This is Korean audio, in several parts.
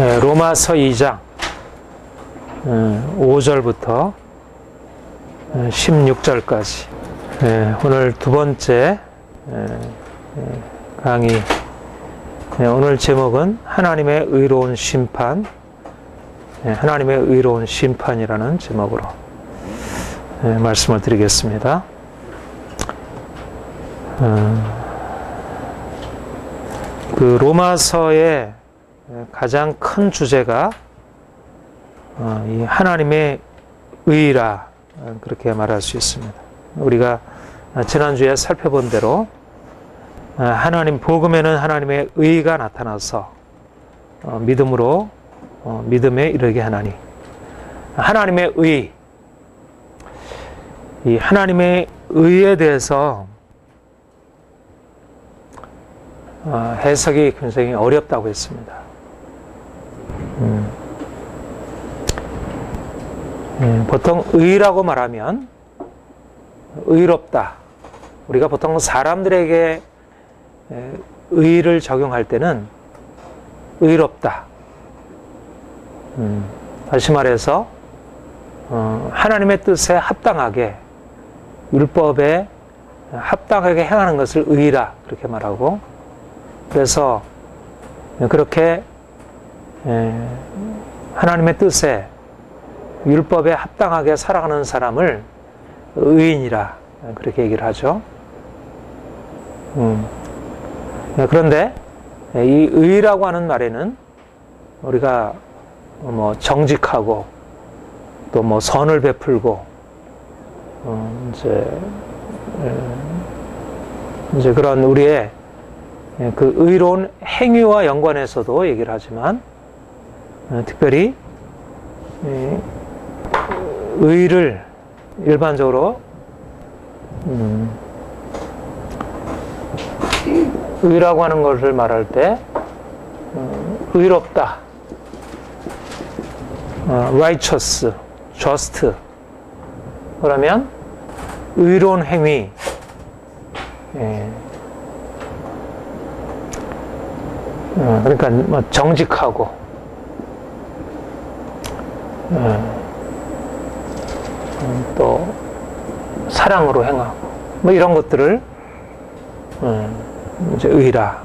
로마서 2장 5절부터 16절까지 오늘 두 번째 강의. 오늘 제목은 하나님의 의로운 심판, 하나님의 의로운 심판이라는 제목으로 말씀을 드리겠습니다. 그 로마서의 가장 큰 주제가 이 하나님의 의라, 그렇게 말할 수 있습니다. 우리가 지난주에 살펴본 대로 하나님 복음에는 하나님의 의가 나타나서 믿음으로 믿음에 이르게 하나니, 하나님의 의, 이 하나님의 의에 대해서 해석이 굉장히 어렵다고 했습니다. 보통 의라고 말하면 의롭다. 우리가 보통 사람들에게 의를 적용할 때는 의롭다. 다시 말해서 하나님의 뜻에 합당하게, 율법에 합당하게 행하는 것을 의라, 그렇게 말하고, 그래서 그렇게 하나님의 뜻에, 율법에 합당하게 살아가는 사람을 의인이라, 그렇게 얘기를 하죠. 그런데 이 의라고 하는 말에는 우리가 뭐 정직하고 또 뭐 선을 베풀고 이제 그런 우리의 그 의로운 행위와 연관해서도 얘기를 하지만, 특별히 의를 일반적으로 의라고 하는 것을 말할 때 의롭다, righteous, just, 그러면 의로운 행위, 그러니까 뭐 정직하고 또 사랑으로 행하고 뭐 이런 것들을 이제 의라.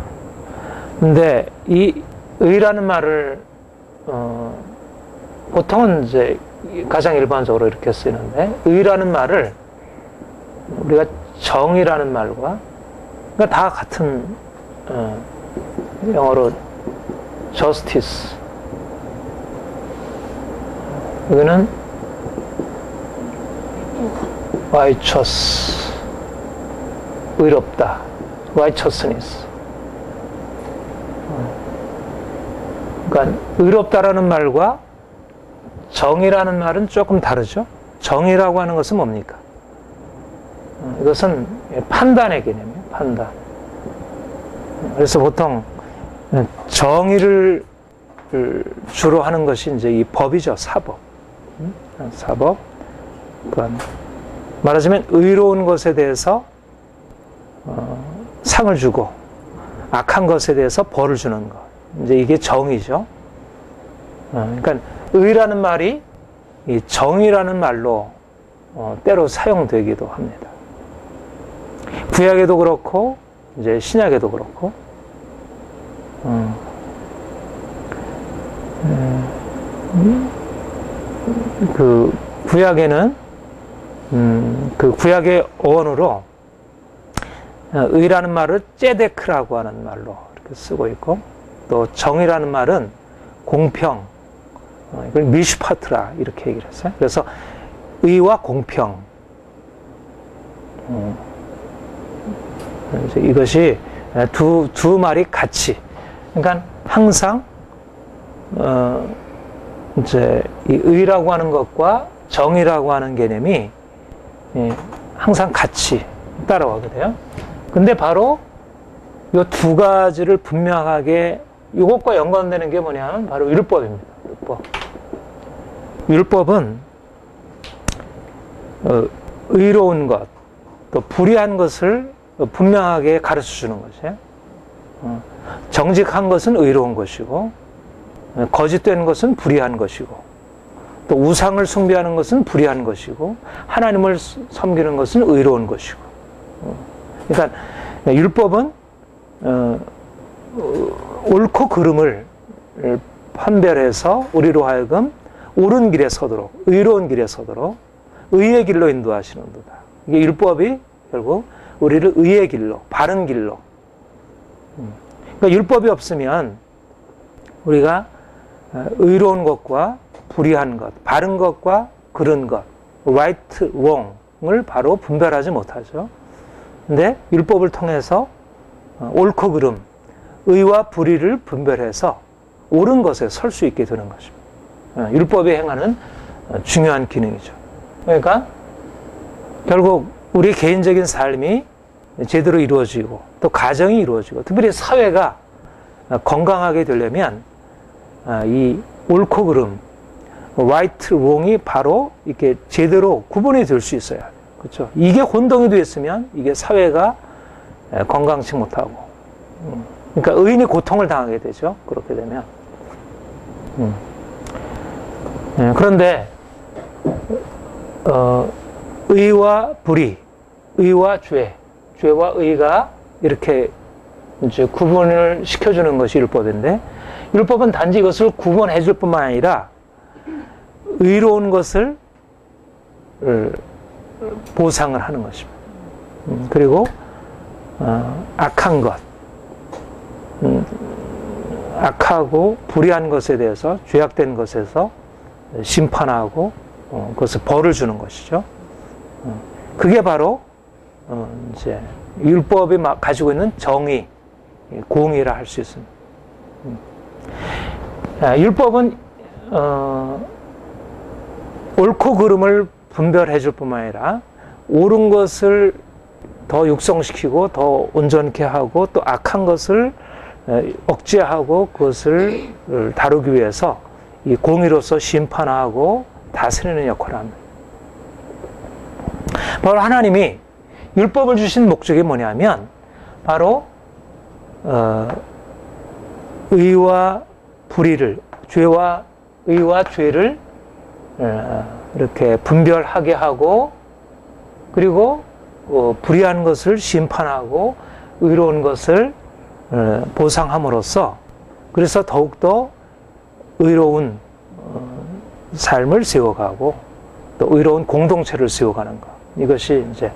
근데 이 의라는 말을 보통은 이제 가장 일반적으로 이렇게 쓰이는데, 의라는 말을 우리가 정의라는 말과, 그러니까 다 같은 영어로 justice, 여기는 righteous, 의롭다, righteousness. 그러니까 의롭다라는 말과 정의라는 말은 조금 다르죠. 정의라고 하는 것은 뭡니까? 이것은 판단의 개념이에요. 판단. 그래서 보통 정의를 주로 하는 것이 이제 이 법이죠. 사법. 사법. 그러니까 말하자면 의로운 것에 대해서 상을 주고 악한 것에 대해서 벌을 주는 것. 이제 이게 정의죠. 그러니까 의라는 말이 이 정의라는 말로 때로 사용되기도 합니다. 구약에도 그렇고 이제 신약에도 그렇고, 그 구약에는 그 구약의 어원으로 의라는 말을 ጼ데크라고 하는 말로 이렇게 쓰고 있고, 또 정의라는 말은 공평, 이걸 미슈파트라 이렇게 얘기를 했어요. 그래서 의와 공평, 이제 이것이 두 말이 같이, 그러니까 항상 이제 이 의라고 하는 것과 정의라고 하는 개념이 항상 같이 따라오게 돼요. 근데 바로 이 두 가지를 분명하게, 이것과 연관되는 게 뭐냐면 바로 율법입니다. 율법. 율법은 의로운 것, 또 불의한 것을 분명하게 가르쳐 주는 것이에요. 정직한 것은 의로운 것이고, 거짓된 것은 불의한 것이고, 또 우상을 숭배하는 것은 불의한 것이고, 하나님을 섬기는 것은 의로운 것이고. 그러니까 율법은 옳고 그름을 판별해서 우리로 하여금 옳은 길에 서도록, 의로운 길에 서도록 의의 길로 인도하시는도다. 이게 율법이 결국 우리를 의의 길로, 바른 길로. 그러니까 율법이 없으면 우리가 의로운 것과 불의한 것, 바른 것과 그른 것, right, wrong을 바로 분별하지 못하죠. 근데 율법을 통해서 옳고 그름, 의와 불의를 분별해서 옳은 것에 설 수 있게 되는 것입니다. 율법이 행하는 중요한 기능이죠. 그러니까 결국 우리 개인적인 삶이 제대로 이루어지고 또 가정이 이루어지고 특별히 사회가 건강하게 되려면 이 옳고 그름, right, wrong이 바로 이렇게 제대로 구분이 될 수 있어야 돼요. 그렇죠? 이게 혼동이 됐으면 이게 사회가 건강치 못하고, 그러니까 의인이 고통을 당하게 되죠. 그렇게 되면. 그런데 의와 불의, 의와 죄, 죄와 의가 이렇게 이제 구분을 시켜주는 것이 율법인데, 율법은 단지 이것을 구분해 줄 뿐만 아니라 의로운 것을 보상을 하는 것입니다. 그리고 악한 것, 악하고 불의한 것에 대해서, 죄악된 것에서 심판하고 그것을 벌을 주는 것이죠. 그게 바로 이제 율법이 가지고 있는 정의, 공의라 할 수 있습니다. 율법은 옳고 그름을 분별해 줄 뿐만 아니라 옳은 것을 더 육성시키고 더 온전케 하고 또 악한 것을 억제하고 그것을 다루기 위해서 이 공의로서 심판하고 다스리는 역할을 합니다. 바로 하나님이 율법을 주신 목적이 뭐냐면 바로 의와 불의를, 죄와 의와 죄를 이렇게 분별하게 하고, 그리고 불의한 것을 심판하고 의로운 것을 보상함으로써 그래서 더욱더 의로운 삶을 세워가고 또 의로운 공동체를 세워가는 것. 이것이 이제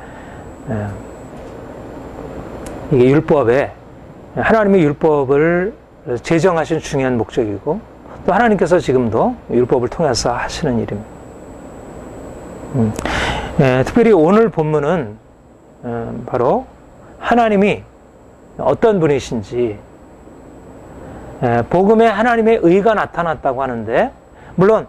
이게 율법에, 하나님의 율법을 제정하신 중요한 목적이고 또 하나님께서 지금도 율법을 통해서 하시는 일입니다. 특별히 오늘 본문은 바로 하나님이 어떤 분이신지, 복음에 하나님의 의가 나타났다고 하는데, 물론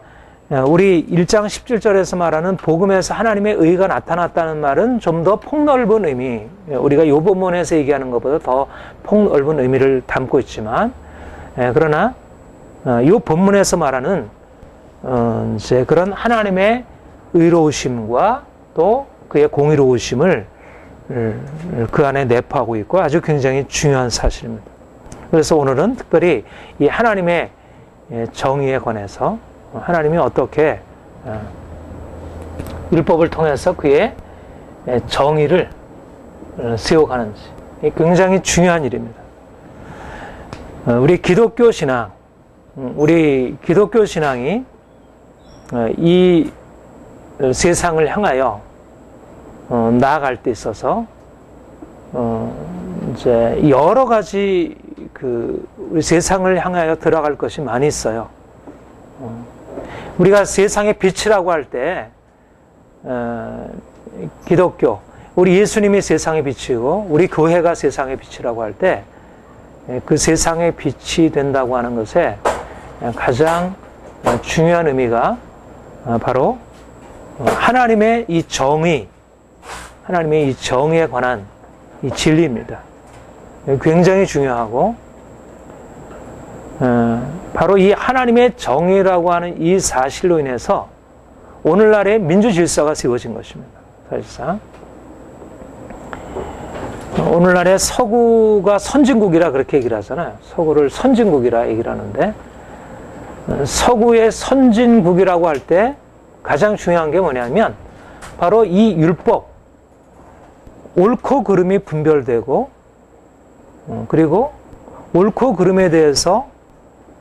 우리 1장 17절에서 말하는 복음에서 하나님의 의가 나타났다는 말은 좀 더 폭넓은 의미, 우리가 이 본문에서 얘기하는 것보다 더 폭넓은 의미를 담고 있지만, 그러나 이 본문에서 말하는 이제 그런 하나님의 의로우심과 또 그의 공의로우심을 그 안에 내포하고 있고 아주 굉장히 중요한 사실입니다. 그래서 오늘은 특별히 이 하나님의 정의에 관해서 하나님이 어떻게 율법을 통해서 그의 정의를 세워가는지, 굉장히 중요한 일입니다. 우리 기독교 신앙이 이 세상을 향하여 나아갈 때 있어서 이제 여러 가지 우리 세상을 향하여 들어갈 것이 많이 있어요. 우리가 세상의 빛이라고 할 때 기독교, 우리 예수님이 세상의 빛이고 우리 교회가 세상의 빛이라고 할 때 그 세상의 빛이 된다고 하는 것에 가장 중요한 의미가 바로 하나님의 이 정의, 하나님의 이 정의에 관한 이 진리입니다. 굉장히 중요하고, 바로 이 하나님의 정의라고 하는 이 사실로 인해서 오늘날의 민주 질서가 세워진 것입니다. 사실상 오늘날의 서구가 선진국이라 그렇게 얘기를 하잖아요. 서구를 선진국이라 얘기를 하는데, 서구의 선진국이라고 할 때 가장 중요한 게 뭐냐면 바로 이 율법, 옳고 그름이 분별되고 그리고 옳고 그름에 대해서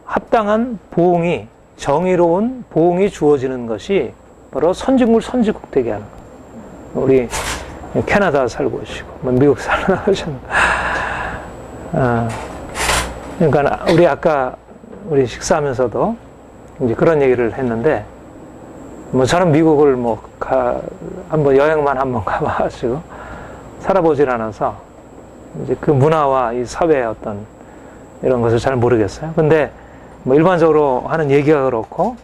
합당한 보응이, 정의로운 보응이 주어지는 것이 바로 선진국 선진국 되게 하는 거예요. 우리 캐나다 살고 오시고 미국 살고 오셨는데 그러니까 우리 아까 우리 식사하면서도 이제 그런 얘기를 했는데 뭐 저는 미국을 한번 여행만 한번 가봐가지고 살아보질 않아서 이제 그 문화와 이 사회의 어떤 이런 것을 잘 모르겠어요. 근데 뭐 일반적으로 하는 얘기가 그렇고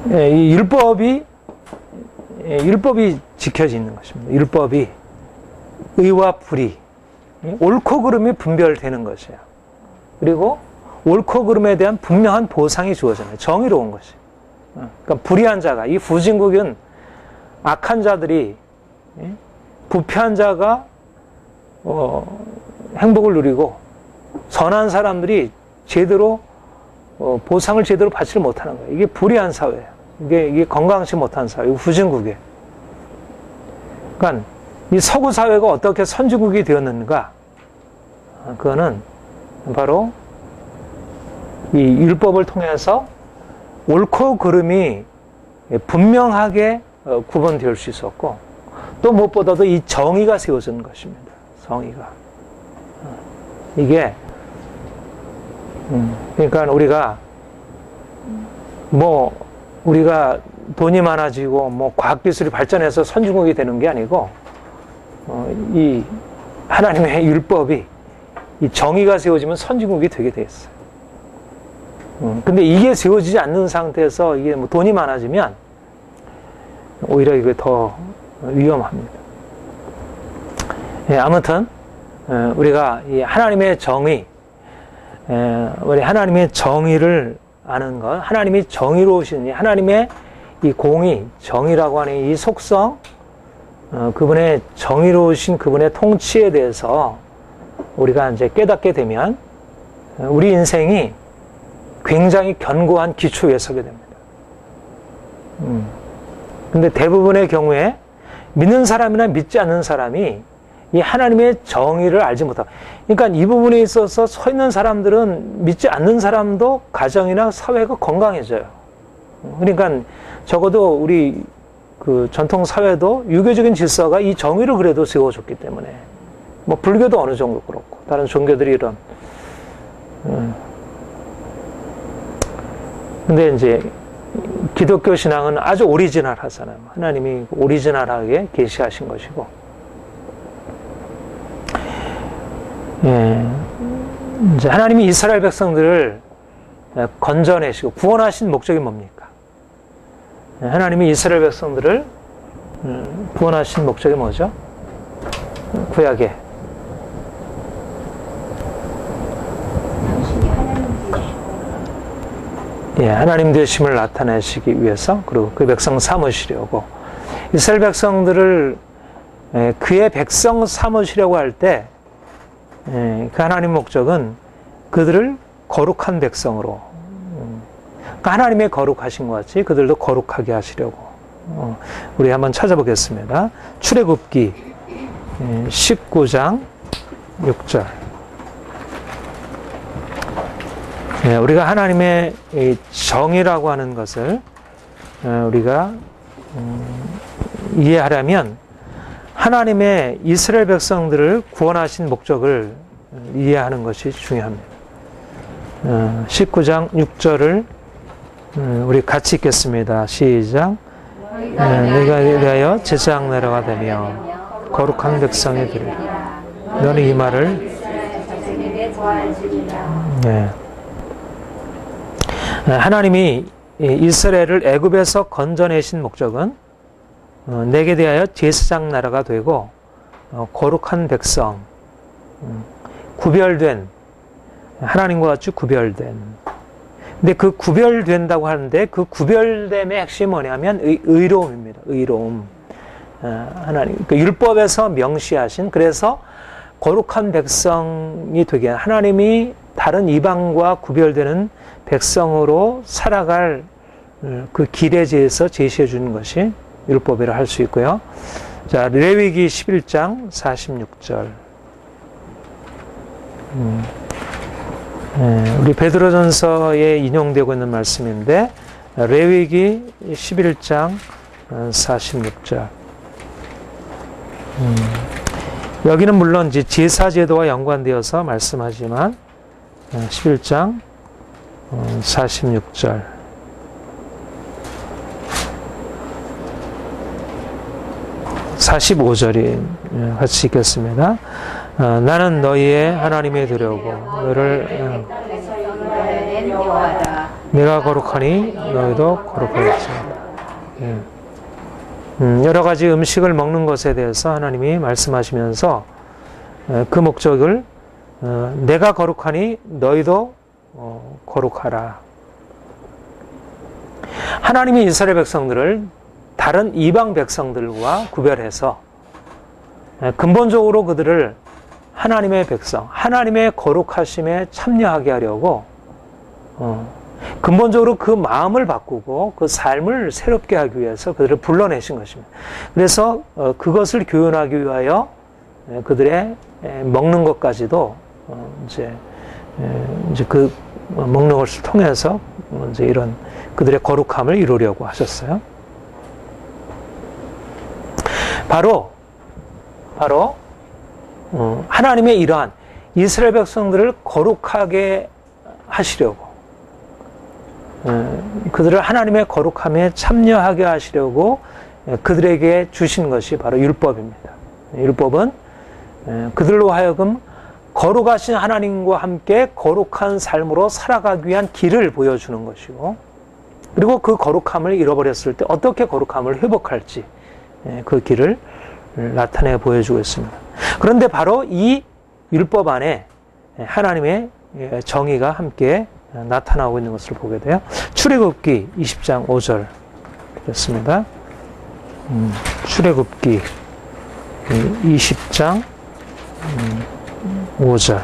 이 율법이 지켜지는 것입니다. 율법이 의와 불의, 옳고 그름이 분별되는 것이에요. 그리고 옳고 그름에 대한 분명한 보상이 주어져요. 정의로운 것이. 그러니까 불의한 자가, 이 후진국은 악한 자들이, 부패한 자가 행복을 누리고 선한 사람들이 제대로 보상을 제대로 받지를 못하는 거예요. 이게 불의한 사회예요. 이게 건강치 못한 사회, 후진국이에요. 그러니까 이 서구 사회가 어떻게 선진국이 되었는가? 그거는 바로 이 율법을 통해서 옳고 그름이 분명하게 구분될 수 있었고, 또 무엇보다도 이 정의가 세워진 것입니다. 정의가. 이게 그러니까 우리가 돈이 많아지고 과학기술이 발전해서 선진국이 되는 게 아니고 이 하나님의 율법이, 이 정의가 세워지면 선진국이 되게 돼 있어요. 근데 이게 세워지지 않는 상태에서 이게 돈이 많아지면 오히려 이게 더 위험합니다. 아무튼 우리가 이 하나님의 정의, 우리 하나님의 정의를 아는 것, 하나님이 정의로우신 하나님의 이 공의, 정의라고 하는 이 속성, 그분의 정의로우신 그분의 통치에 대해서 우리가 이제 깨닫게 되면 우리 인생이 굉장히 견고한 기초 위에 서게 됩니다. 근데 대부분의 경우에 믿는 사람이나 믿지 않는 사람이 이 하나님의 정의를 알지 못하고, 그러니까 이 부분에 있어서 서 있는 사람들은 믿지 않는 사람도 가정이나 사회가 건강해져요. 그러니까 적어도 우리 그 전통 사회도 유교적인 질서가 이 정의를 그래도 세워줬기 때문에, 불교도 어느 정도 그렇고 다른 종교들이 이런. 근데 이제 기독교 신앙은 아주 오리지널하잖아요. 하나님이 오리지널하게 계시하신 것이고, 이제 하나님이 이스라엘 백성들을 건져내시고 구원하신 목적이 뭡니까? 하나님이 이스라엘 백성들을 구원하신 목적이 뭐죠? 구약에 하나님 되심을 나타내시기 위해서, 그리고 그 백성 삼으시려고, 이스라엘 백성들을 그의 백성 삼으시려고 할 때 그 하나님 목적은 그들을 거룩한 백성으로, 그러니까 하나님의 거룩하신 것 같이 그들도 거룩하게 하시려고. 우리 한번 찾아보겠습니다. 출애굽기 19장 6절. 우리가 하나님의 정의라고 하는 것을 우리가 이해하려면 하나님의 이스라엘 백성들을 구원하신 목적을 이해하는 것이 중요합니다. 19장 6절을 우리 같이 읽겠습니다. 시작. 너희가 위하여 제사장 나라가 되며 거룩한 백성이 되리라. 너는 이 말을 하나님이 이스라엘을 애굽에서 건져내신 목적은 내게 대하여 제사장 나라가 되고 거룩한 백성, 구별된, 하나님과 같이 구별된. 근데 그 구별된다고 하는데 그 구별됨의 핵심이 뭐냐면 의로움입니다. 의로움. 하나님, 그 율법에서 명시하신, 그래서 거룩한 백성이 되게 하나님이 다른 이방과 구별되는 백성으로 살아갈 그 길에 대해서 제시해 주는 것이 율법이라 할 수 있고요. 자, 레위기 11장 46절. 우리 베드로전서에 인용되고 있는 말씀인데, 레위기 11장 46절. 여기는 물론 이제 제사제도와 연관되어서 말씀하지만 11장 46절. (45절이) 같이 읽겠습니다. 나는 너희의 하나님이 되려고 너를 내가 거룩하니 너희도 거룩할지어다. 여러 가지 음식을 먹는 것에 대해서 하나님이 말씀하시면서 그 목적을 내가 거룩하니 너희도 거룩하라. 하나님이 이스라엘 백성들을 다른 이방 백성들과 구별해서 근본적으로 그들을 하나님의 백성, 하나님의 거룩하심에 참여하게 하려고 근본적으로 그 마음을 바꾸고 그 삶을 새롭게 하기 위해서 그들을 불러내신 것입니다. 그래서 그것을 교훈하기 위하여 그들의 먹는 것까지도 이제 그 먹는 것을 통해서 이제 이런 그들의 거룩함을 이루려고 하셨어요. 바로 하나님의 이러한 이스라엘 백성들을 거룩하게 하시려고, 그들을 하나님의 거룩함에 참여하게 하시려고 그들에게 주신 것이 바로 율법입니다. 율법은 그들로 하여금 거룩하신 하나님과 함께 거룩한 삶으로 살아가기 위한 길을 보여주는 것이고, 그리고 그 거룩함을 잃어버렸을 때 어떻게 거룩함을 회복할지 그 길을 나타내 보여주고 있습니다. 그런데 바로 이 율법 안에 하나님의 정의가 함께 나타나고 있는 것을 보게 돼요. 출애굽기 20장 5절 그렇습니다. 출애굽기 20장 5절.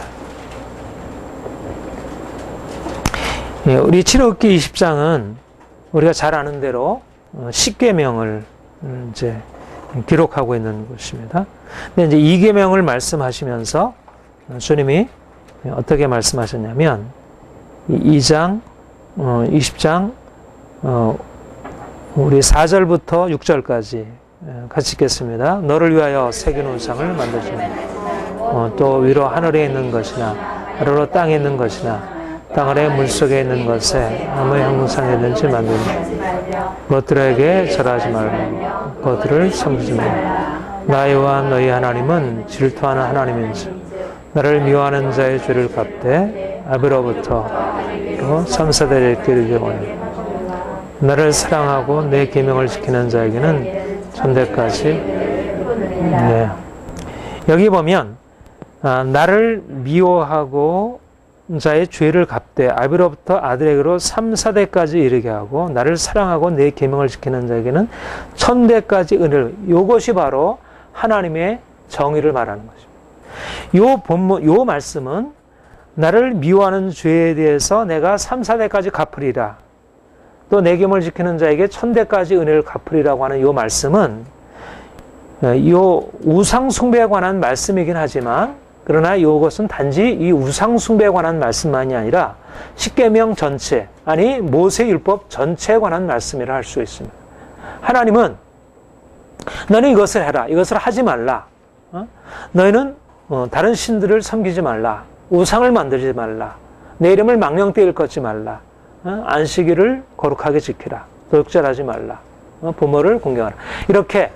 우리 출애굽기 20장은 우리가 잘 아는 대로 십계명을 이제 기록하고 있는 것입니다. 근데 이제 이 계명을 말씀하시면서 주님이 어떻게 말씀하셨냐면 2장 20장 우리 4절부터 6절까지 같이 읽겠습니다. 너를 위하여 새긴 우상을 만들지 말라. 또 위로 하늘에 있는 것이나 아래로 땅에 있는 것이나 땅 아래 물속에 있는 것에 아무 형상이든지 만들지 그것들에게 절하지 말고 그것들을 섬기지 말고 나와 너희 하나님은 질투하는 하나님인지 나를 미워하는 자의 죄를 갚되 아비로부터 또 3세대를 이르게 원해 나를 사랑하고 내 계명을 지키는 자에게는 천대까지. 네. 여기 보면 나를 미워하고 자의 죄를 갚되 아비로부터 아들에게로 3사대까지 이르게 하고 나를 사랑하고 내 계명을 지키는 자에게는 천대까지 은혜를. 이것이 바로 하나님의 정의를 말하는 것입니다. 요 본문, 요 말씀은 나를 미워하는 죄에 대해서 내가 3사대까지 갚으리라. 또 내 계명을 지키는 자에게 천대까지 은혜를 갚으리라고 하는 요 말씀은 요 우상 숭배에 관한 말씀이긴 하지만 그러나 이것은 단지 이 우상 숭배에 관한 말씀만이 아니라 십계명 전체, 아니 모세율법 전체에 관한 말씀이라 할 수 있습니다. 하나님은 너는 이것을 해라, 이것을 하지 말라. 너희는 다른 신들을 섬기지 말라. 우상을 만들지 말라. 내 이름을 망령되이 일컫지 말라. 안식일을 거룩하게 지키라. 도둑질하지 말라. 부모를 공경하라. 이렇게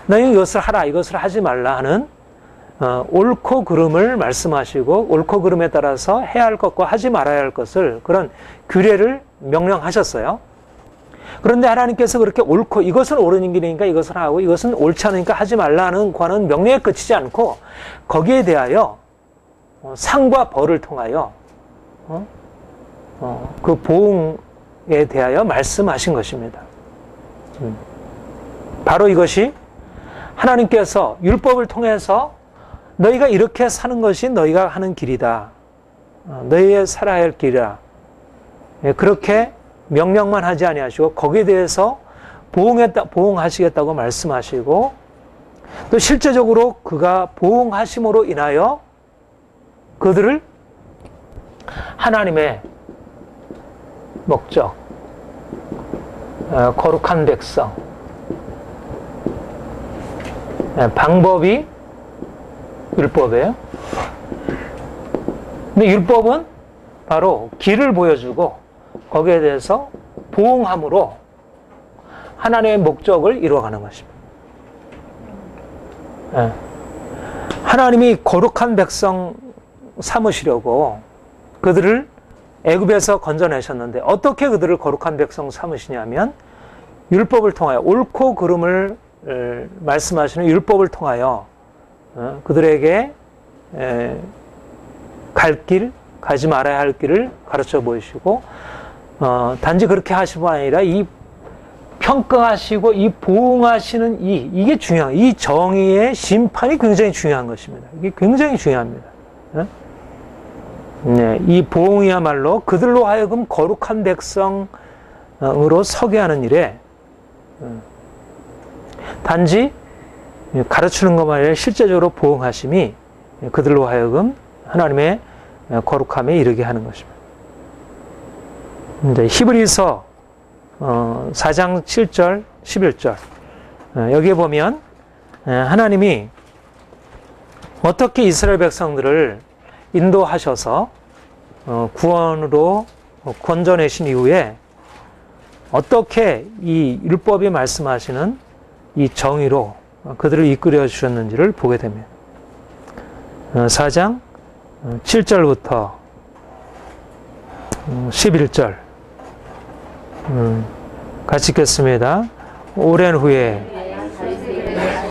너희는 이것을 하라, 이것을 하지 말라 하는 옳고 그름을 말씀하시고 옳고 그름에 따라서 해야 할 것과 하지 말아야 할 것을 그런 규례를 명령하셨어요. 그런데 하나님께서 그렇게 옳고 이것은 옳은 길이니까 이것을 하고 이것은 옳지 않으니까 하지 말라는 과는 명령에 그치지 않고 거기에 대하여 상과 벌을 통하여 그 보응에 대하여 말씀하신 것입니다. 바로 이것이 하나님께서 율법을 통해서 너희가 이렇게 사는 것이 너희가 하는 길이다. 너희의 살아야 할 길이라. 그렇게 명령만 하지 아니하시고 거기에 대해서 보응하시겠다고 말씀하시고 또 실제적으로 그가 보응하심으로 인하여 그들을 하나님의 목적, 거룩한 백성, 방법이 율법이에요. 근데 율법은 바로 길을 보여주고 거기에 대해서 보응함으로 하나님의 목적을 이루어가는 것입니다. 하나님이 거룩한 백성 삼으시려고 그들을 애굽에서 건져내셨는데 어떻게 그들을 거룩한 백성 삼으시냐면 율법을 통하여 옳고 그름을 말씀하시는 율법을 통하여 그들에게 갈 길, 가지 말아야 할 길을 가르쳐 보이시고 단지 그렇게 하시고 아니라 이 평가하시고 이 보응하시는 이게 중요한 이 정의의 심판이 굉장히 중요한 것입니다. 이게 굉장히 중요합니다. 이 보응이야말로 그들로 하여금 거룩한 백성으로 서게 하는 일에 단지 가르치는 것만 아니라 실제적으로 보응하심이 그들로 하여금 하나님의 거룩함에 이르게 하는 것입니다. 이제 히브리서 4장 7절, 11절 여기에 보면 하나님이 어떻게 이스라엘 백성들을 인도하셔서 구원으로 건져내신 이후에 어떻게 이 율법이 말씀하시는 이 정의로 그들을 이끌어 주셨는지를 보게 됩니다. 4장 7절부터 11절 같이 읽겠습니다. 오랜 후에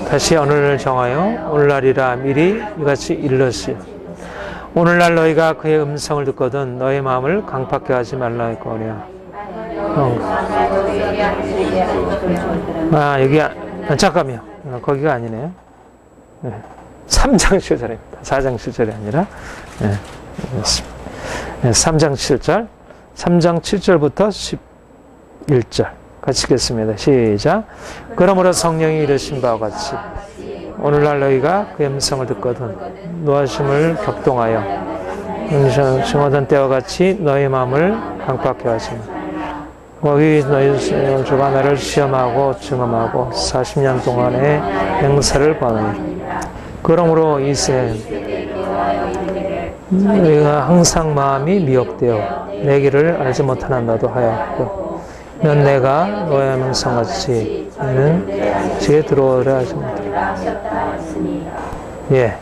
다시 어느 날을 정하여 오늘날이라 미리 이같이 일렀으여 오늘날 너희가 그의 음성을 듣거든 너희 마음을 강팍해 하지 말라 했거니와 여기 잠깐만요. 거기가 아니네요. 3장 7절입니다. 4장 7절이 아니라 3장 7절 3장 7절부터 11절 같이 읽겠습니다. 시작. 그러므로 성령이 이르신 바와 같이 오늘날 너희가 그의 음성을 듣거든 노하심을 격동하여 증오던 때와 같이 너희 마음을 강팍해 하지 마. 거기 너희 주가 나를 시험하고 증험하고 40년 동안의 행사를 보니 그러므로 이세 너희가 항상 마음이 미혹되어 내 길을 알지 못하는 나도 하였고 면 내가 너의 명성같이 너는 지에 들어오려 하지 못하라. 예.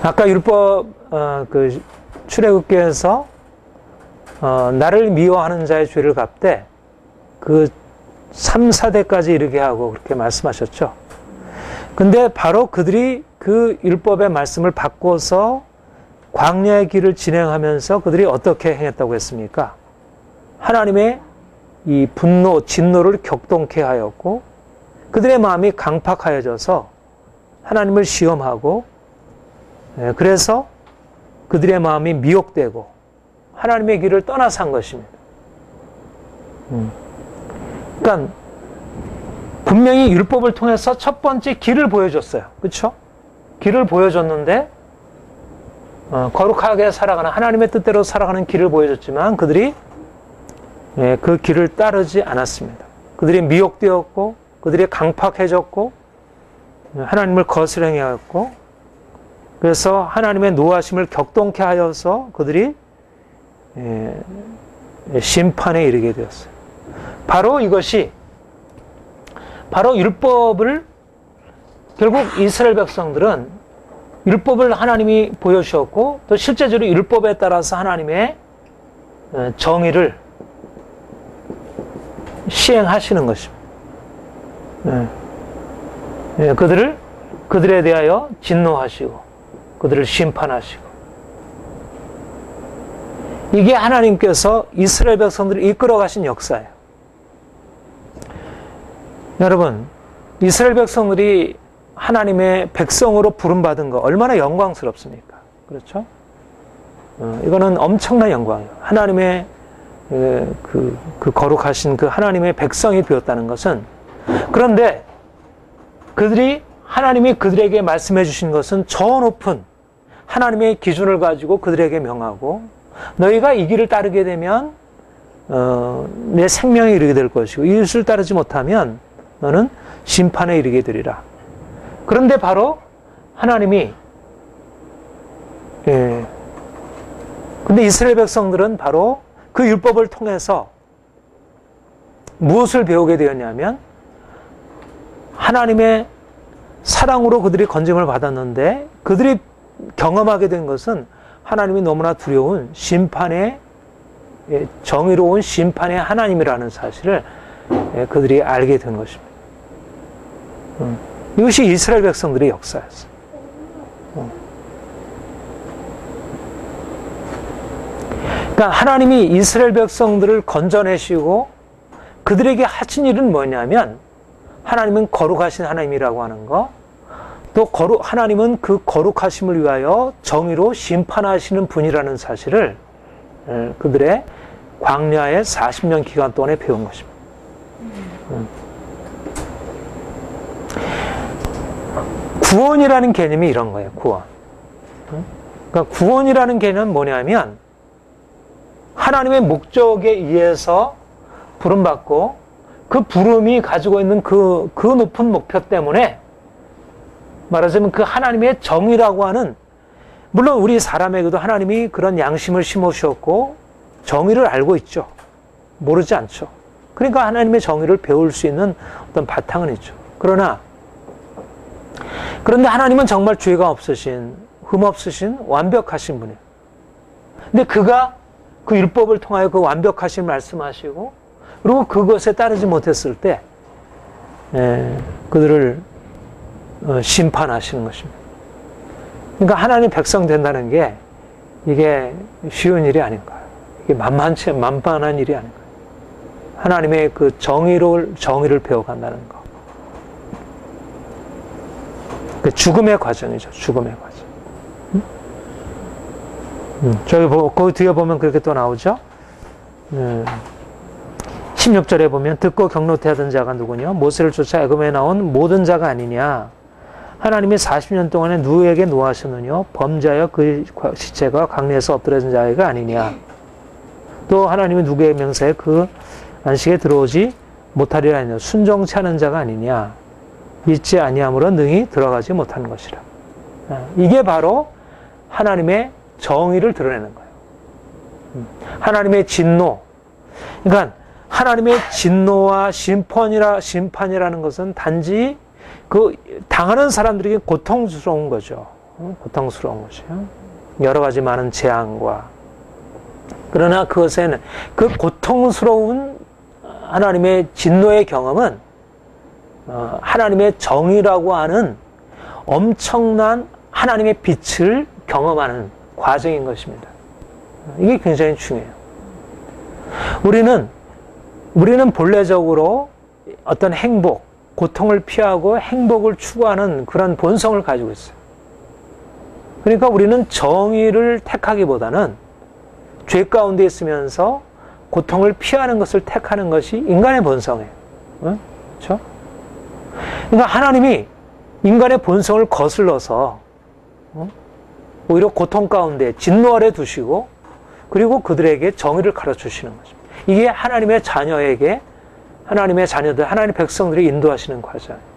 아까 율법 그 출애굽기에서 나를 미워하는 자의 죄를 갚되 그 3, 4대까지 이르게 하고 그렇게 말씀하셨죠. 근데 바로 그들이 그 율법의 말씀을 바꿔서 광야의 길을 진행하면서 그들이 어떻게 행했다고 했습니까? 하나님의 이 분노, 진노를 격동케 하였고 그들의 마음이 강팍하여져서 하나님을 시험하고 그래서 그들의 마음이 미혹되고 하나님의 길을 떠나서 한 것입니다. 그러니까 분명히 율법을 통해서 첫 번째 길을 보여줬어요. 그렇죠? 길을 보여줬는데 거룩하게 살아가는 하나님의 뜻대로 살아가는 길을 보여줬지만 그들이 그 길을 따르지 않았습니다. 그들이 미혹되었고 그들이 강팍해졌고 하나님을 거스려 행하였고 그래서 하나님의 노하심을 격동케 하여서 그들이 심판에 이르게 되었어요. 바로 이것이 바로 율법을 결국 이스라엘 백성들은 율법을 하나님이 보여주셨고 또 실제적으로 율법에 따라서 하나님의 정의를 시행하시는 것입니다. 그들에 대하여 진노하시고 그들을 심판하시고 이게 하나님께서 이스라엘 백성들을 이끌어 가신 역사예요. 여러분, 이스라엘 백성들이 하나님의 백성으로 부름받은 거 얼마나 영광스럽습니까? 그렇죠? 이거는 엄청난 영광이에요. 하나님의 그 거룩하신 그 하나님의 백성이 되었다는 것은, 그런데 하나님이 그들에게 말씀해 주신 것은 저 높은 하나님의 기준을 가지고 그들에게 명하고, 너희가 이 길을 따르게 되면 내 생명에 이르게 될 것이고, 이 길을 따르지 못하면 너는 심판에 이르게 되리라. 그런데 바로 하나님이 근데 이스라엘 백성들은 바로 그 율법을 통해서 무엇을 배우게 되었냐면, 하나님의 사랑으로 그들이 건짐을 받았는데 그들이 경험하게 된 것은 하나님이 너무나 두려운 정의로운 심판의 하나님이라는 사실을 그들이 알게 된 것입니다. 이것이 이스라엘 백성들의 역사였어요. 그러니까 하나님이 이스라엘 백성들을 건져내시고 그들에게 하신 일은 뭐냐면, 하나님은 거룩하신 하나님이라고 하는 거, 또 하나님은 그 거룩하심을 위하여 정의로 심판하시는 분이라는 사실을 그들의 광야의 40년 기간 동안에 배운 것입니다. 구원이라는 개념이 이런 거예요. 구원. 그러니까 구원이라는 개념은 뭐냐면, 하나님의 목적에 의해서 부름받고 그 부름이 가지고 있는 그 높은 목표 때문에, 말하자면 그 하나님의 정의라고 하는, 물론 우리 사람에게도 하나님이 그런 양심을 심어주셨고 정의를 알고 있죠. 모르지 않죠. 그러니까 하나님의 정의를 배울 수 있는 어떤 바탕은 있죠. 그런데 하나님은 정말 죄가 없으신, 흠없으신 완벽하신 분이에요. 근데 그가 그 율법을 통하여 그 완벽하신 말씀하시고, 그리고 그것에 따르지 못했을 때 그들을 심판하시는 것입니다. 그러니까 하나님 백성 된다는 게 이게 쉬운 일이 아닌 거예요. 이게 만만한 일이 아닌 거예요. 하나님의 그 정의를 배워간다는 거. 그 죽음의 과정이죠. 죽음의 과정. 저기 거기 뒤에 보면 그렇게 또 나오죠. 16절에 보면, 듣고 경노태하던 자가 누구냐? 모세를 쫓아 애굽에 나온 모든 자가 아니냐? 하나님이 40년 동안에 누구에게 노하셨느냐? 범죄하여 그 시체가 강내에서 엎드려진 자가 아니냐? 또 하나님이 누구의 명사에 그 안식에 들어오지 못하리라 하느냐? 순종치 않은 자가 아니냐? 믿지 아니함으로 능히 들어가지 못하는 것이라. 이게 바로 하나님의 정의를 드러내는 거예요. 하나님의 진노. 그러니까 하나님의 진노와 심판이라는 것은 단지 그 당하는 사람들에게 고통스러운 거죠. 고통스러운 것이요. 여러 가지 많은 재앙과. 그러나 그것에는 그 고통스러운 하나님의 진노의 경험은 하나님의 정의라고 하는 엄청난 하나님의 빛을 경험하는 과정인 것입니다. 이게 굉장히 중요해요. 우리는 본래적으로 어떤 행복, 고통을 피하고 행복을 추구하는 그런 본성을 가지고 있어요. 그러니까 우리는 정의를 택하기보다는 죄 가운데 있으면서 고통을 피하는 것을 택하는 것이 인간의 본성이에요. 그렇죠? 그러니까 하나님이 인간의 본성을 거슬러서 오히려 고통 가운데 진노 아래 두시고, 그리고 그들에게 정의를 가르쳐주시는 거죠. 이게 하나님의 자녀에게, 하나님의 자녀들, 하나님의 백성들이 인도하시는 과정이에요.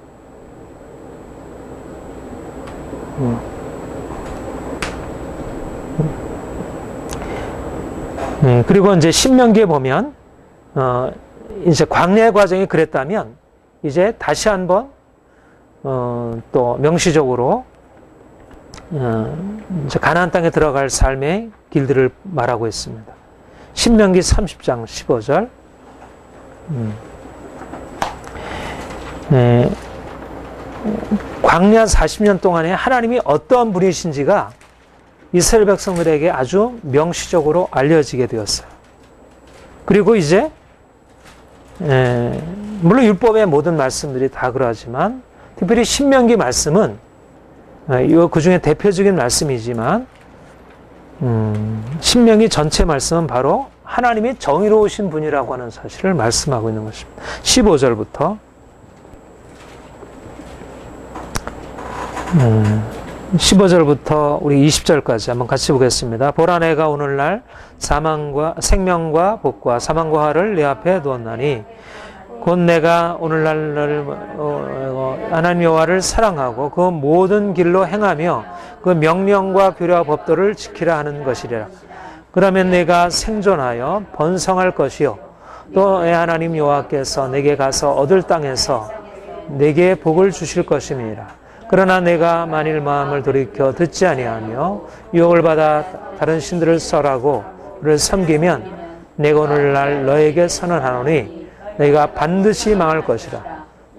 그리고 이제 신명기에 보면, 이제 광야의 과정이 그랬다면, 이제 다시 한번, 또 명시적으로, 이제 가나안 땅에 들어갈 삶의 길들을 말하고 있습니다. 신명기 30장 15절. 광야 40년 동안에 하나님이 어떠한 분이신지가 이스라엘 백성들에게 아주 명시적으로 알려지게 되었어요. 그리고 이제 물론 율법의 모든 말씀들이 다 그러하지만, 특별히 신명기 말씀은 그 중에 대표적인 말씀이지만, 신명기 전체 말씀은 바로 하나님이 정의로우신 분이라고 하는 사실을 말씀하고 있는 것입니다. 15절부터 15절부터 우리 20절까지 한번 같이 보겠습니다. 보라 내가 오늘날 생명과 복과 사망과 화를 내 앞에 두었나니 곧 내가 오늘날 너를 하나님 여호와를 사랑하고 그 모든 길로 행하며 그 명령과 규례와 법도를 지키라 하는 것이라. 그러면 내가 생존하여 번성할 것이요 또 내 하나님 여호와께서 내게 가서 얻을 땅에서 내게 복을 주실 것임이라. 그러나 내가 만일 마음을 돌이켜 듣지 아니하며 유혹을 받아 다른 신들을 설하고 를 섬기면 내가 오늘날 너에게 선언하노니 너희가 반드시 망할 것이라.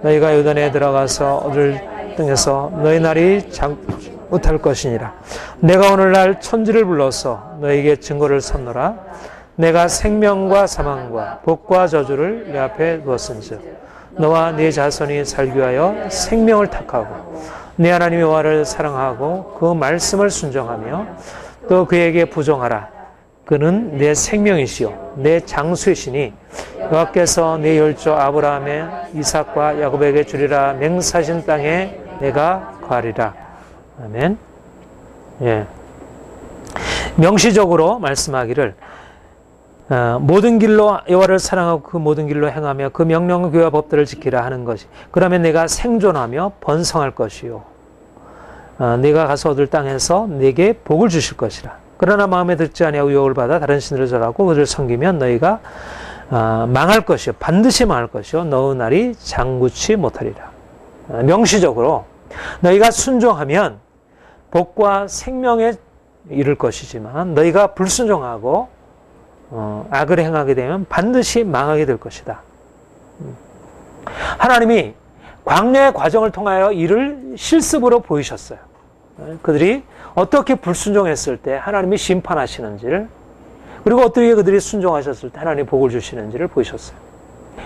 너희가 요단에 들어가서 얻을 땅에서 너희 날이 못할 것이니라. 내가 오늘날 천지를 불러서 너희에게 증거를 선노라. 내가 생명과 사망과 복과 저주를 내 앞에 두었은즉 너와 네 자손이 살기 위하여 생명을 택하고 네 하나님 여호와를 사랑하고 그 말씀을 순종하며 또 그에게 부종하라. 그는 내 생명이시요 내 장수이시니 여호와께서 네 혈조 아브라함의 이삭과 야곱에게 주리라 맹세하신 땅에 내가 거하리라. 아멘. 예. 명시적으로 말씀하기를 모든 길로 여호와를 사랑하고 그 모든 길로 행하며 그 명령 규례와 법들을 지키라 하는 것이. 그러면 내가 생존하며 번성할 것이요 네가 가서 얻을 땅에서 내게 복을 주실 것이라. 그러나 마음에 듣지 아니하고 유혹을 받아 다른 신들을 절하고 그들을 섬기면 너희가 망할 것이요 반드시 망할 것이요 너의 날이 장구치 못하리라. 명시적으로 너희가 순종하면 복과 생명에 이를 것이지만 너희가 불순종하고 악을 행하게 되면 반드시 망하게 될 것이다. 하나님이 광야의 과정을 통하여 이를 실습으로 보이셨어요. 그들이 어떻게 불순종했을 때 하나님이 심판하시는지를, 그리고 어떻게 그들이 순종하셨을 때 하나님이 복을 주시는지를 보이셨어요.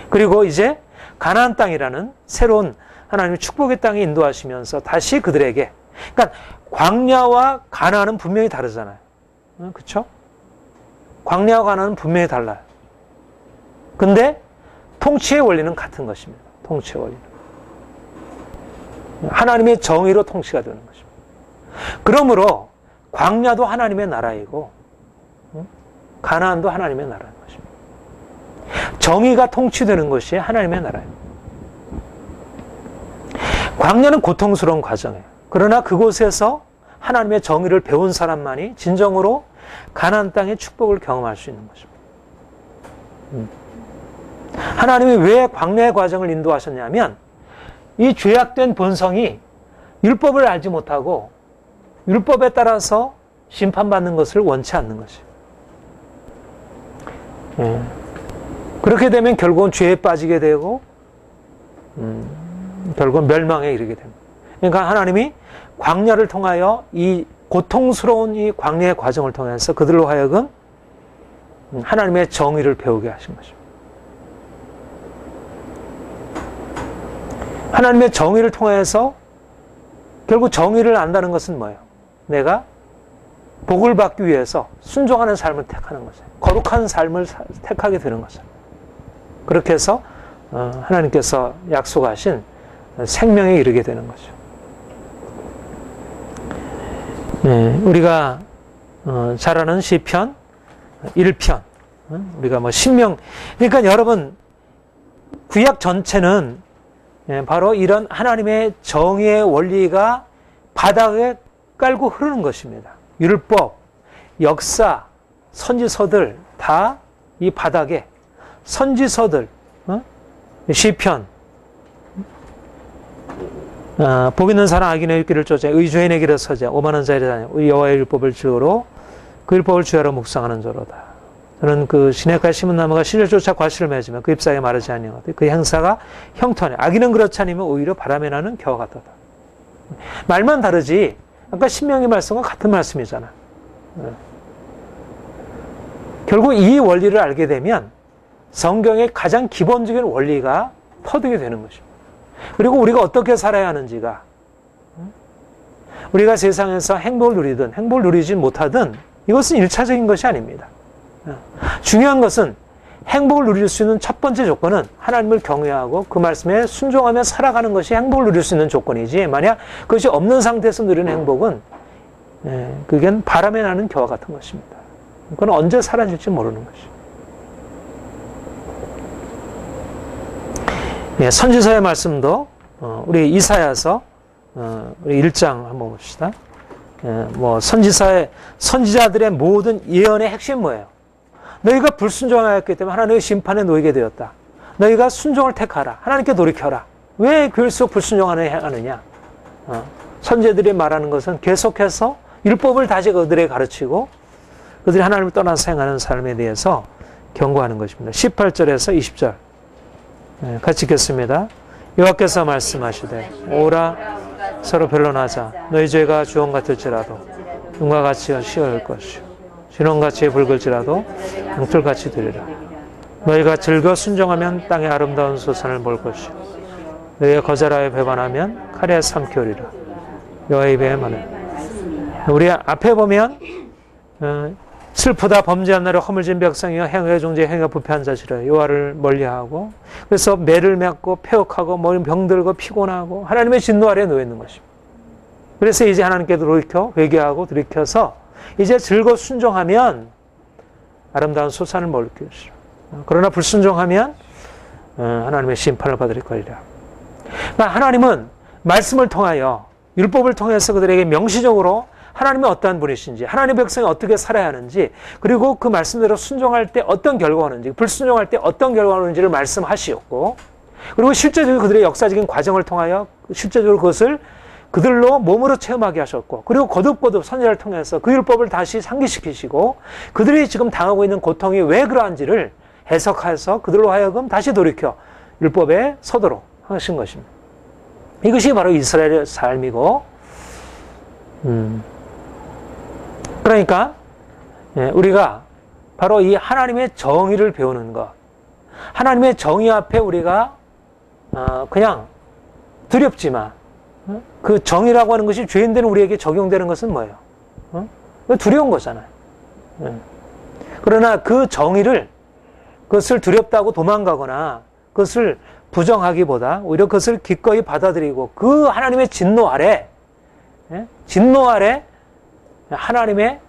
그리고 이제 가나안 땅이라는 새로운 하나님의 축복의 땅에 인도하시면서 다시 그들에게, 그러니까 광야와 가나안은 분명히 다르잖아요. 그렇죠? 광야와 가나안은 분명히 달라요. 근데 통치의 원리는 같은 것입니다. 통치의 원리는. 하나님의 정의로 통치가 되는 것입니다. 그러므로 광야도 하나님의 나라이고 가나안도 하나님의 나라인 것입니다. 정의가 통치되는 것이 하나님의 나라입니다. 광야는 고통스러운 과정이에요. 그러나 그곳에서 하나님의 정의를 배운 사람만이 진정으로 가나안 땅의 축복을 경험할 수 있는 것입니다. 하나님이 왜 광야의 과정을 인도하셨냐면 이 죄악된 본성이 율법을 알지 못하고 율법에 따라서 심판받는 것을 원치 않는 것이에요. 그렇게 되면 결국은 죄에 빠지게 되고 결국은 멸망에 이르게 됩니다. 그러니까 하나님이 광야를 통하여 이 고통스러운 이 광야의 과정을 통해서 그들로 하여금 하나님의 정의를 배우게 하신 것입니다. 하나님의 정의를 통해서 결국 정의를 안다는 것은 뭐예요? 내가 복을 받기 위해서 순종하는 삶을 택하는 것이에요. 거룩한 삶을 택하게 되는 것이에요. 그렇게 해서 하나님께서 약속하신 생명에 이르게 되는 거죠. 네, 우리가 잘 아는 시편 1편, 우리가 뭐 신명, 그러니까 여러분 구약 전체는 바로 이런 하나님의 정의의 원리가 바닥에 깔고 흐르는 것입니다. 율법, 역사, 선지서들 다 이 바닥에 선지서들, 시편, 복 있는 사람 악인의 길을 쫓아 의주인의 길을 서자 오만한 자를 다녀 여호와의 율법을 주로 그 율법을 주야로 묵상하는 자로다. 저는 그 시냇가에 심은 나무가 씨를 쫓아 과실을 맺으면 그 잎사귀에 마르지 아니하거든. 그 행사가 형통하네. 악인은 그렇지 않으면 오히려 바람에 나는 겨와 같도다. 말만 다르지 아까 신명기 말씀과 같은 말씀이잖아. 결국 이 원리를 알게 되면 성경의 가장 기본적인 원리가 터득이 되는 것입니다. 그리고 우리가 어떻게 살아야 하는지가, 우리가 세상에서 행복을 누리든 행복을 누리지 못하든 이것은 일차적인 것이 아닙니다. 중요한 것은 행복을 누릴 수 있는 첫 번째 조건은 하나님을 경외하고 그 말씀에 순종하며 살아가는 것이 행복을 누릴 수 있는 조건이지, 만약 그것이 없는 상태에서 누리는 행복은 그게 바람에 나는 겨와 같은 것입니다. 그건 언제 사라질지 모르는 것이죠. 선지서의 말씀도 우리 이사야서 우리 1장 한번 봅시다. 뭐 선지자들의 모든 예언의 핵심 뭐예요? 너희가 불순종하였기 때문에 하나님의 심판에 놓이게 되었다. 너희가 순종을 택하라. 하나님께 돌이켜라. 왜 계속 불순종하느냐? 선지자들이 말하는 것은 계속해서 율법을 다시 그들에게 가르치고 그들이 하나님을 떠나서 행하는 삶에 대해서 경고하는 것입니다. 18절에서 20절 같이 읽겠습니다. 여호와께서 말씀하시되 오라 서로 변론하자. 너희 죄가 주홍 같을지라도 눈과 같이 시어올 것이요 진홍같이 붉을지라도 양털같이 되리라. 너희가 즐겨 순종하면 땅의 아름다운 소산을 볼 것이요 너희가 거절하여 배반하면 칼에 삼키오리라. 여호와의 입에 말하라. 우리 앞에 보면 슬프다 범죄한 날에 허물진 백성이여 행위의 종제 행위가 부패한 자시라. 여호와를 멀리하고 그래서 매를 맺고 폐역하고 병들고 피곤하고 하나님의 진노 아래에 놓여 있는 것입니다. 그래서 이제 하나님께 돌이켜 회개하고 돌이켜서 이제 즐거워 순종하면 아름다운 소산을 먹을 것이라. 그러나 불순종하면 하나님의 심판을 받을 거리라. 그러니까 하나님은 말씀을 통하여 율법을 통해서 그들에게 명시적으로 하나님은 어떠한 분이신지, 하나님의 백성이 어떻게 살아야 하는지, 그리고 그 말씀대로 순종할 때 어떤 결과가 오는지, 불순종할 때 어떤 결과가 오는지를 말씀하시었고, 그리고 실제적으로 그들의 역사적인 과정을 통하여 실제적으로 그것을 그들로 몸으로 체험하게 하셨고, 그리고 거듭거듭 선지자를 통해서 그 율법을 다시 상기시키시고 그들이 지금 당하고 있는 고통이 왜 그러한지를 해석해서 그들로 하여금 다시 돌이켜 율법에 서도록 하신 것입니다. 이것이 바로 이스라엘의 삶이고, 그러니까 우리가 바로 이 하나님의 정의를 배우는 것, 하나님의 정의 앞에 우리가 그냥 두렵지만 그 정의라고 하는 것이 죄인되는 우리에게 적용되는 것은 뭐예요? 두려운 거잖아요. 그러나 그 정의를, 그것을 두렵다고 도망가거나 그것을 부정하기보다 오히려 그것을 기꺼이 받아들이고 그 하나님의 진노 아래 하나님의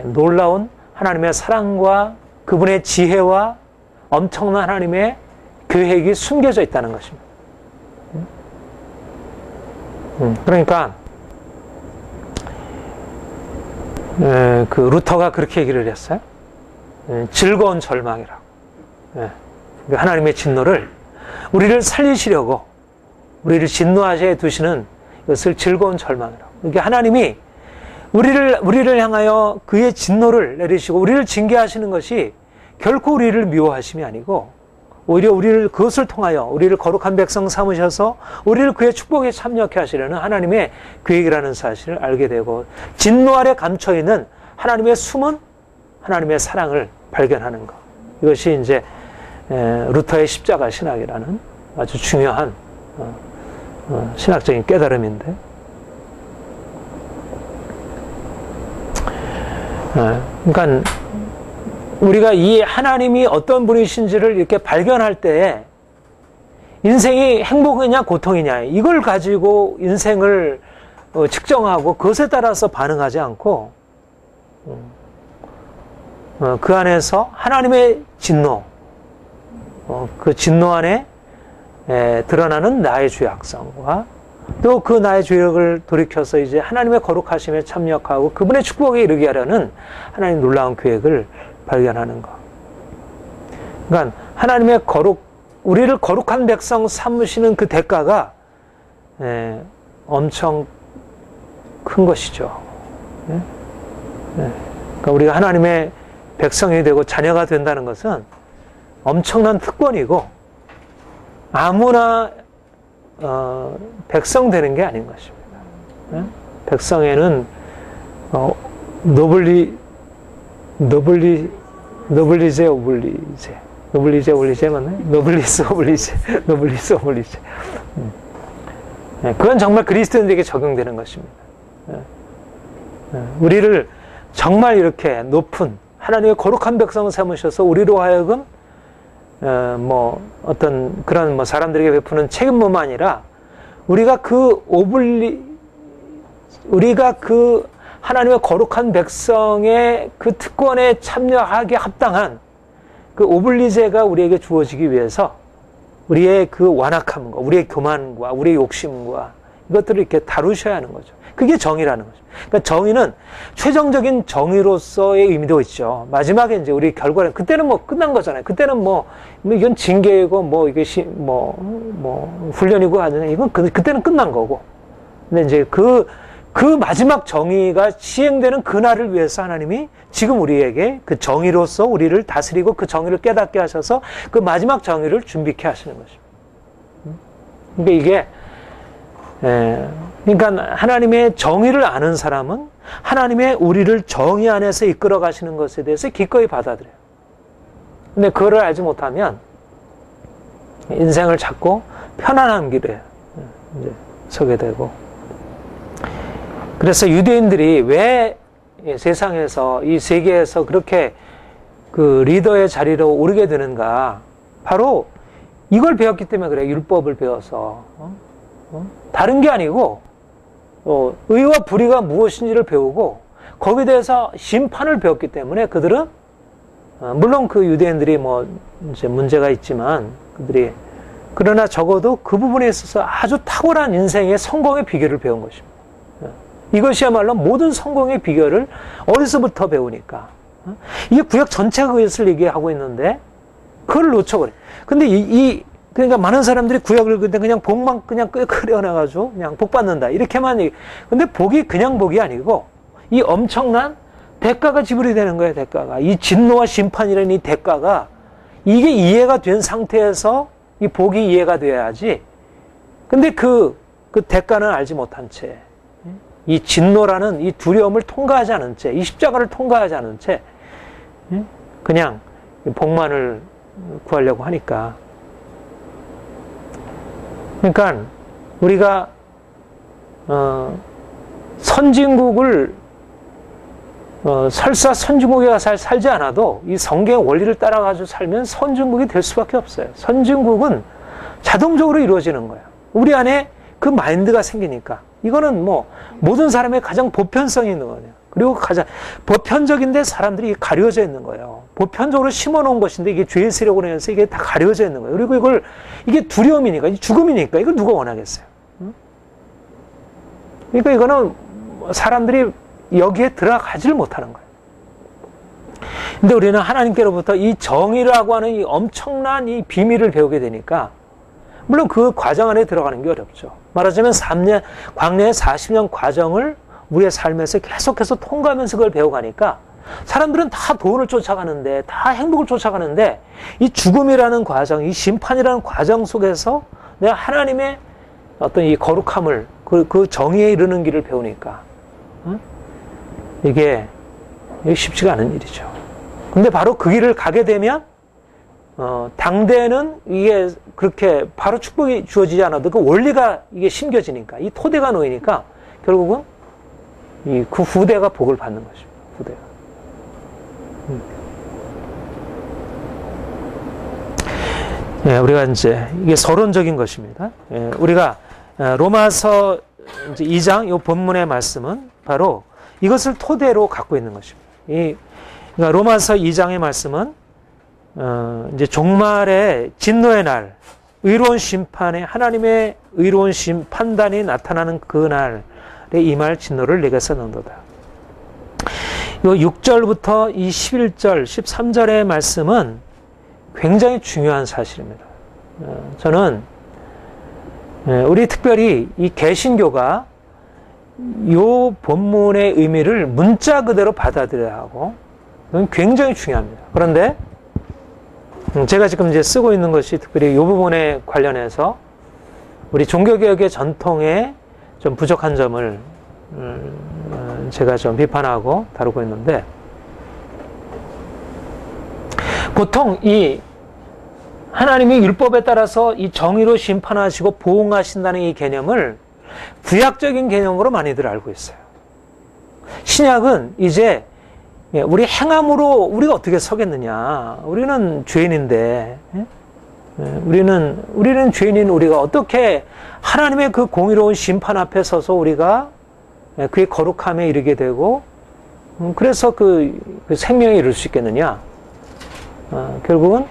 놀라운 하나님의 사랑과 그분의 지혜와 엄청난 하나님의 계획이 숨겨져 있다는 것입니다. 그러니까 그 루터가 그렇게 얘기를 했어요. 즐거운 절망이라고. 하나님의 진노를 우리를 살리시려고 우리를 진노하셔 두시는 것을 즐거운 절망이라고. 그러니까 하나님이 우리를 향하여 그의 진노를 내리시고 우리를 징계하시는 것이 결코 우리를 미워하심이 아니고 오히려 우리를 그것을 통하여 우리를 거룩한 백성 삼으셔서 우리를 그의 축복에 참여케 하시려는 하나님의 계획이라는 사실을 알게 되고, 진노 아래 감춰있는 하나님의 숨은 하나님의 사랑을 발견하는 것. 이것이 이제 루터의 십자가 신학이라는 아주 중요한 신학적인 깨달음인데, 그러니까 우리가 이 하나님이 어떤 분이신지를 이렇게 발견할 때 인생이 행복이냐 고통이냐 이걸 가지고 인생을 측정하고 그것에 따라서 반응하지 않고 그 안에서 하나님의 진노, 그 진노 안에 드러나는 나의 죄악성과 또 그 나의 죄악을 돌이켜서 이제 하나님의 거룩하심에 참여하고 그분의 축복에 이르게 하려는 하나님의 놀라운 계획을 발견하는 것. 그러니까 하나님의 우리를 거룩한 백성 삼으시는 그 대가가 엄청 큰 것이죠. 그러니까 우리가 하나님의 백성이 되고 자녀가 된다는 것은 엄청난 특권이고 아무나 백성 되는 게 아닌 것입니다. 백성에는 노블리제 오블리제 맞나요? 노블리스 오블리제. 그건 정말 그리스도인들에게 적용되는 것입니다. 우리를 정말 이렇게 높은 하나님의 거룩한 백성을 삼으셔서 우리로 하여금 어떤 그런 사람들에게 베푸는 책임뿐만 아니라 우리가 그 하나님의 거룩한 백성의 그 특권에 참여하게 합당한 그 오블리제가 우리에게 주어지기 위해서 우리의 그 완악함과 우리의 교만과 우리의 욕심과 이것들을 이렇게 다루셔야 하는 거죠. 그게 정의라는 거죠. 그러니까 정의는 최종적인 정의로서의 의미도 있죠. 마지막에 이제 우리 결과는 그때는 끝난 거잖아요. 그때는 이건 징계이고 이게 훈련이고 하는 이건 그때는 끝난 거고. 근데 이제 그 마지막 정의가 시행되는 그날을 위해서 하나님이 지금 우리에게 그 정의로서 우리를 다스리고 그 정의를 깨닫게 하셔서 그 마지막 정의를 준비케 하시는 것입니다. 그러니까 이게 그러니까 하나님의 정의를 아는 사람은 하나님의 우리를 정의 안에서 이끌어 가시는 것에 대해서 기꺼이 받아들여요. 근데 그거를 알지 못하면 인생을 찾고 편안한 길에 이제 서게 되고, 그래서 유대인들이 왜 세상에서 이 세계에서 그렇게 그 리더의 자리로 오르게 되는가, 바로 이걸 배웠기 때문에 그래요. 율법을 배워서 다른 게 아니고 의와 불의가 무엇인지를 배우고 거기에 대해서 심판을 배웠기 때문에 그들은 물론 그 유대인들이 이제 문제가 있지만 그들이 그러나 적어도 그 부분에 있어서 아주 탁월한 인생의 성공의 비결을 배운 것입니다. 이것이야말로 모든 성공의 비결을 어디서부터 배우니까 이게 구약 전체가 그것을 얘기하고 있는데 그걸 놓쳐버려. 근데 그러니까 많은 사람들이 구약을 읽을 때 그냥 복만 그냥 끓여놔가지고 그냥 복 받는다 이렇게만 얘기. 근데 복이 그냥 복이 아니고 이 엄청난 대가가 지불이 되는 거예요. 대가가, 이 진노와 심판이라는 이 대가가 이게 이해가 된 상태에서 이 복이 이해가 돼야지. 근데 그 대가는 알지 못한 채, 이 진노라는 이 두려움을 통과하지 않은 채, 이 십자가를 통과하지 않은 채 그냥 복만을 구하려고 하니까. 그러니까 우리가 선진국을 설사 선진국에 살지 않아도 이 성경의 원리를 따라가지고 살면 선진국이 될 수밖에 없어요. 선진국은 자동적으로 이루어지는 거예요. 우리 안에 그 마인드가 생기니까. 이거는 모든 사람의 가장 보편성이 있는 거예요. 그리고 가장 보편적인데 사람들이 가려져 있는 거예요. 보편적으로 심어놓은 것인데 이게 죄의 세력으로 인해서 이게 다 가려져 있는 거예요. 그리고 이게 두려움이니까, 죽음이니까 이걸 누가 원하겠어요? 그러니까 이거는 사람들이 여기에 들어가지를 못하는 거예요. 근데 우리는 하나님께로부터 이 정의라고 하는 이 엄청난 이 비밀을 배우게 되니까 물론 그 과정 안에 들어가는 게 어렵죠. 말하자면 광야의 40년 과정을 우리의 삶에서 계속해서 통과하면서 그걸 배워가니까 사람들은 다 돈을 쫓아가는데, 다 행복을 쫓아가는데 이 죽음이라는 과정, 이 심판이라는 과정 속에서 내가 하나님의 어떤 이 거룩함을, 그 정의에 이르는 길을 배우니까 이게 쉽지가 않은 일이죠. 근데 바로 그 길을 가게 되면 당대는 이게 그렇게 바로 축복이 주어지지 않아도 그 원리가 이게 심겨지니까, 이 토대가 놓이니까 결국은 그 후대가 복을 받는 것입니다. 후대가. 예, 우리가 이제 이게 서론적인 것입니다. 예, 우리가 로마서 이제 2장 이 본문의 말씀은 바로 이것을 토대로 갖고 있는 것입니다. 그러니까 로마서 2장의 말씀은 이제 종말의 진노의 날, 의로운 심판에 하나님의 의로운 판단이 나타나는 그날에 임할 진노를 내게서 넣는도다. 이 6절부터 이 11절, 13절의 말씀은 굉장히 중요한 사실입니다. 저는 우리 특별히 이 개신교가 이 본문의 의미를 문자 그대로 받아들여야 하고, 이건 굉장히 중요합니다. 그런데 제가 지금 이제 쓰고 있는 것이 특별히 이 부분에 관련해서 우리 종교개혁의 전통에 좀 부족한 점을 제가 좀 비판하고 다루고 있는데, 보통 이 하나님이 율법에 따라서 이 정의로 심판하시고 보응하신다는 이 개념을 구약적인 개념으로 많이들 알고 있어요. 신약은 이제 예, 우리 행함으로 우리가 어떻게 서겠느냐. 우리는 죄인인데, 예? 우리는 죄인인 우리가 어떻게 하나님의 그 공의로운 심판 앞에 서서 우리가 그의 거룩함에 이르게 되고, 그래서 그 생명에 이룰 수 있겠느냐. 결국은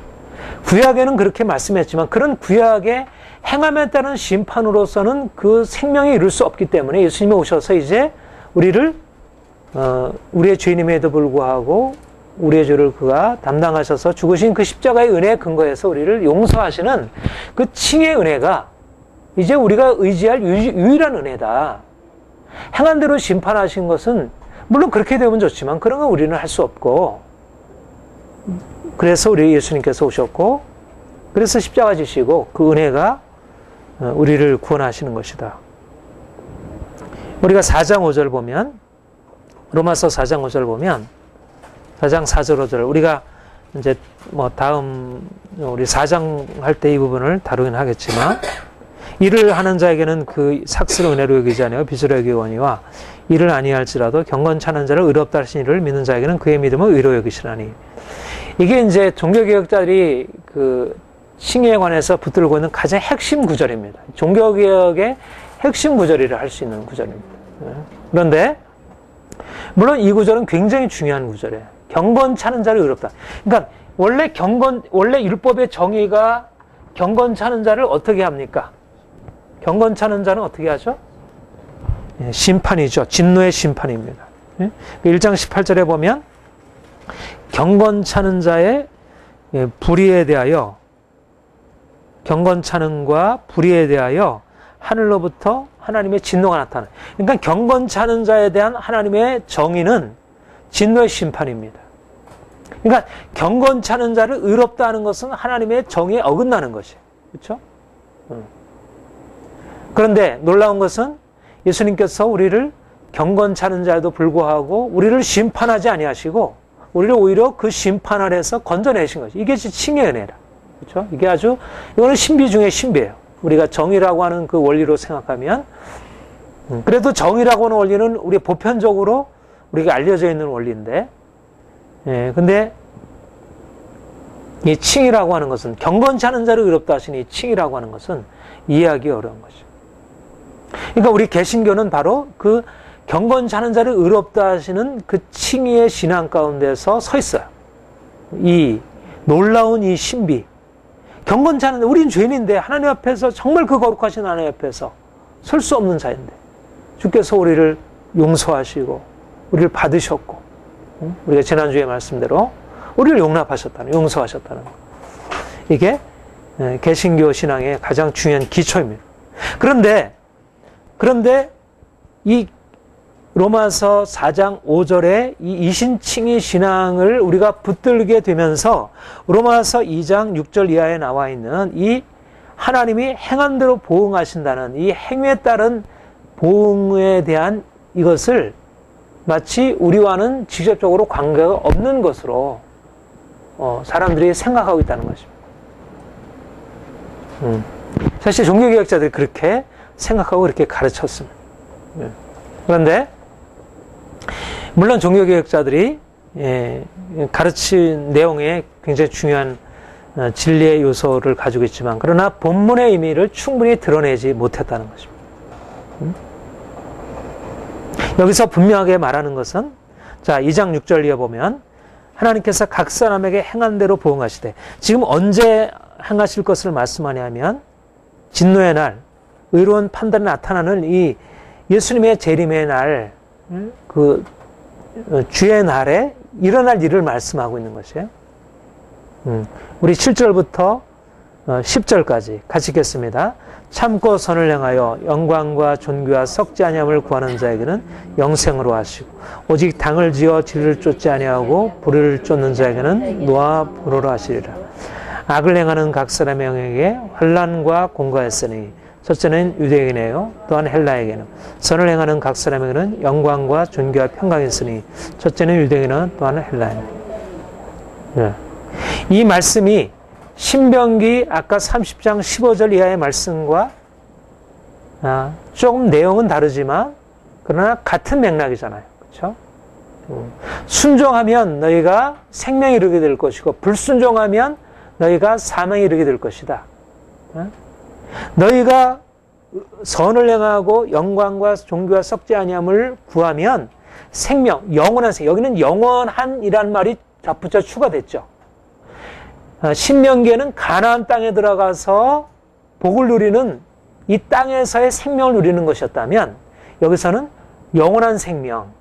구약에는 그렇게 말씀했지만 그런 구약의 행함에 따른 심판으로서는 그 생명에 이룰 수 없기 때문에 예수님이 오셔서 이제 우리를 우리의 죄인임에도 불구하고 우리의 죄를 그가 담당하셔서 죽으신 그 십자가의 은혜에 근거해서 우리를 용서하시는 그 칭의 은혜가 이제 우리가 의지할 유일한 은혜다. 행한 대로 심판하신 것은 물론 그렇게 되면 좋지만 그런 건 우리는 할 수 없고, 그래서 우리 예수님께서 오셨고 그래서 십자가 지시고 그 은혜가 우리를 구원하시는 것이다. 우리가 4장 5절 보면, 로마서 4장 5절 보면 4장 4절 5절 우리가 이제 뭐 다음 우리 4장 할 때 이 부분을 다루긴 하겠지만, 일을 하는 자에게는 그 삭스를 은혜로 여기지 아니하고 빚으로 여기거니와 일을 아니할지라도 경건찮은 자를 의롭다 하신 이를 믿는 자에게는 그의 믿음을 의로 여기시라니. 이게 이제 종교개혁자들이 그 칭의에 관해서 붙들고 있는 가장 핵심 구절입니다. 종교개혁의 핵심 구절이라 할 수 있는 구절입니다. 그런데 물론 이 구절은 굉장히 중요한 구절이에요. 경건찮은 자를 의롭다. 그러니까 원래 율법의 정의가 경건찮은 자를 어떻게 합니까? 경건찮은 자는 어떻게 하죠? 심판이죠. 진노의 심판입니다. 1장 18절에 보면 경건찮은 자의 불의에 대하여, 경건찮음과 불의에 대하여 하늘로부터 하나님의 진노가 나타나요. 그러니까 경건찮은 자에 대한 하나님의 정의는 진노의 심판입니다. 그러니까 경건찮은 자를 의롭다 하는 것은 하나님의 정의에 어긋나는 것이에요. 그렇죠? 그런데 놀라운 것은 예수님께서 우리를 경건찮은 자에도 불구하고 우리를 심판하지 아니하시고 우리를 오히려 그 심판 아래에서 건져내신 것이, 이게 칭의 은혜라. 그렇죠? 이게 아주, 이거는 신비 중에 신비예요. 우리가 정의라고 하는 그 원리로 생각하면, 그래도 정의라고 하는 원리는 우리 보편적으로 우리가 알려져 있는 원리인데, 근데 이 칭이라고 하는 것은, 경건찮은 자를 의롭다 하시니 이 칭이라고 하는 것은 이해하기 어려운 것이죠. 그러니까 우리 개신교는 바로 그 경건찮은 자를 의롭다 하시는 그 칭의의 신앙 가운데서 서 있어요. 이 놀라운 이 신비. 경건찮은데, 우린 죄인인데 하나님 앞에서, 정말 그 거룩하신 하나님 앞에서 설 수 없는 자인데 주께서 우리를 용서하시고 우리를 받으셨고, 우리가 지난주에 말씀대로 우리를 용납하셨다는, 용서하셨다는 것. 이게 개신교 신앙의 가장 중요한 기초입니다. 그런데 이 로마서 4장 5절에 이 이신칭의 신앙을 우리가 붙들게 되면서 로마서 2장 6절 이하에 나와 있는 이 하나님이 행한 대로 보응하신다는 이 행위에 따른 보응에 대한 이것을 마치 우리와는 직접적으로 관계가 없는 것으로 사람들이 생각하고 있다는 것입니다. 사실 종교개혁자들이 그렇게 생각하고 그렇게 가르쳤습니다. 그런데 물론 종교개혁자들이 가르친 내용에 굉장히 중요한 진리의 요소를 가지고 있지만, 그러나 본문의 의미를 충분히 드러내지 못했다는 것입니다. 여기서 분명하게 말하는 것은, 자, 2장 6절 이어 보면 하나님께서 각 사람에게 행한 대로 보응하시되, 지금 언제 행하실 것을 말씀하냐면 진노의 날, 의로운 판단이 나타나는 이 예수님의 재림의 날, 그 주의 날에 일어날 일을 말씀하고 있는 것이에요. 우리 7절부터 10절까지 같이 읽겠습니다. 참고 선을 행하여 영광과 존귀와 썩지 아니함을 구하는 자에게는 영생으로 하시고, 오직 당을 지어 진리를 쫓지 아니하고 불의를 쫓는 자에게는 노와 불호로 하시리라. 악을 행하는 각 사람의 영에게 환난과 공고하였으니, 첫째는 유대인에게요, 또한 헬라에게는. 선을 행하는 각 사람에게는 영광과 존귀와 평강이 있으니, 첫째는 유대인은 또한 헬라에게는. 이 말씀이 신명기 아까 30장 15절 이하의 말씀과 조금 내용은 다르지만 그러나 같은 맥락이잖아요. 그렇죠? 순종하면 너희가 생명에 이르게 될 것이고 불순종하면 너희가 사망에 이르게 될 것이다. 너희가 선을 행하고 영광과 존귀와 썩지 아니함을 구하면 생명, 영원한 생명. 여기는 영원한이란 말이 덧붙여 추가됐죠. 신명기에는 가나안 땅에 들어가서 복을 누리는 이 땅에서의 생명을 누리는 것이었다면 여기서는 영원한 생명,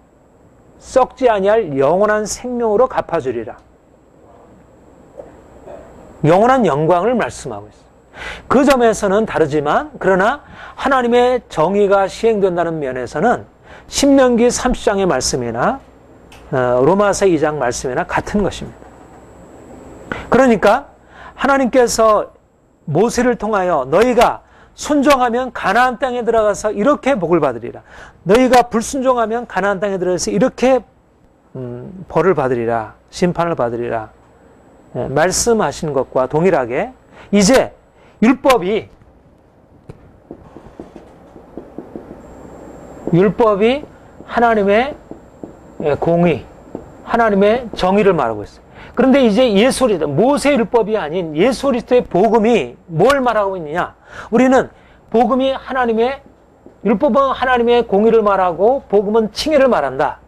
썩지 아니할 영원한 생명으로 갚아주리라. 영원한 영광을 말씀하고 있어요. 그 점에서는 다르지만 그러나 하나님의 정의가 시행된다는 면에서는 신명기 30장의 말씀이나 로마서 2장 말씀이나 같은 것입니다. 그러니까 하나님께서 모세를 통하여 너희가 순종하면 가나안 땅에 들어가서 이렇게 복을 받으리라. 너희가 불순종하면 가나안 땅에 들어가서 이렇게 벌을 받으리라. 심판을 받으리라. 말씀하신 것과 동일하게 이제 율법이 하나님의 공의, 하나님의 정의를 말하고 있어요. 그런데 이제 예수 그리스도, 모세 율법이 아닌 예수 그리스도의 복음이 뭘 말하고 있느냐? 우리는 복음이 율법은 하나님의 공의를 말하고 복음은 칭의를 말한다.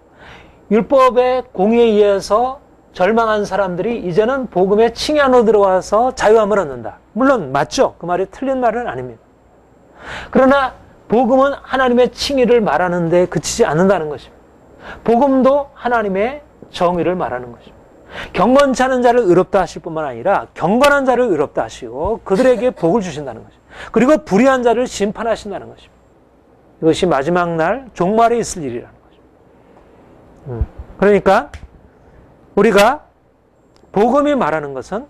율법의 공의에 의해서 절망한 사람들이 이제는 복음의 칭의 안으로 들어와서 자유함을 얻는다. 물론 맞죠. 그 말이 틀린 말은 아닙니다. 그러나 복음은 하나님의 칭의를 말하는 데 그치지 않는다는 것입니다. 복음도 하나님의 정의를 말하는 것입니다. 경건치 않은 자를 의롭다 하실 뿐만 아니라 경건한 자를 의롭다 하시고 그들에게 복을 주신다는 것입니다. 그리고 불의한 자를 심판하신다는 것입니다. 이것이 마지막 날 종말에 있을 일이라는 것입니다. 그러니까 우리가 복음이 말하는 것은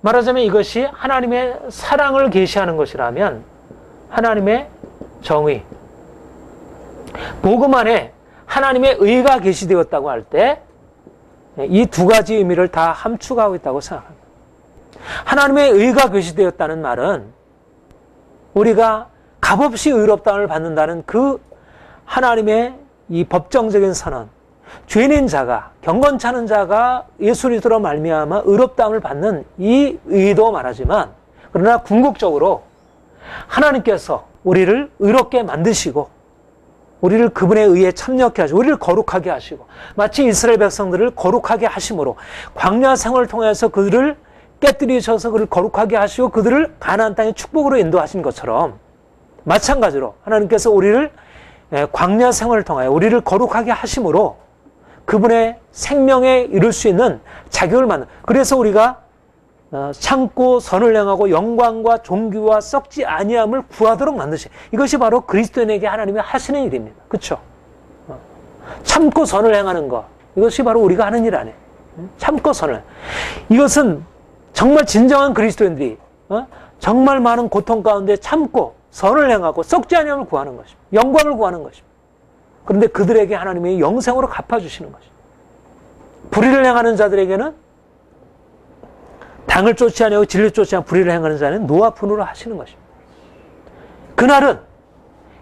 말하자면 이것이 하나님의 사랑을 계시하는 것이라면 하나님의 정의, 복음 안에 하나님의 의가 계시되었다고 할 때 이 두 가지 의미를 다 함축하고 있다고 생각합니다. 하나님의 의가 계시되었다는 말은 우리가 값없이 의롭다함을 받는다는 그 하나님의 이 법정적인 선언, 죄인인 자가, 경건치 않은 자가 예수 그리스도로 말미암아 의롭다함을 받는 이 의도 말하지만 그러나 궁극적으로 하나님께서 우리를 의롭게 만드시고 우리를 그분의 의에 참여하게 하시고 우리를 거룩하게 하시고 마치 이스라엘 백성들을 거룩하게 하심으로 광야 생활을 통해서 그들을 깨뜨리셔서 그를 거룩하게 하시고 그들을 가나안 땅의 축복으로 인도하신 것처럼 마찬가지로 하나님께서 우리를 광야 생활을 통하여 우리를 거룩하게 하심으로 그분의 생명에 이룰 수 있는 자격을 만든, 그래서 우리가 참고 선을 행하고 영광과 존귀와 썩지 아니함을 구하도록 만드시. 이것이 바로 그리스도인에게 하나님이 하시는 일입니다. 그렇죠? 참고 선을 행하는 것, 이것이 바로 우리가 하는 일 아니에요. 참고 선을. 이것은 정말 진정한 그리스도인들이 정말 많은 고통 가운데 참고 선을 행하고 썩지 아니함을 구하는 것입니다. 영광을 구하는 것입니다. 그런데 그들에게 하나님이 영생으로 갚아주시는 것입니다. 불의를 행하는 자들에게는 당을 쫓지 아니하고 진리를 쫓지 않고 불의를 행하는 자는 노와 분으로 하시는 것입니다. 그날은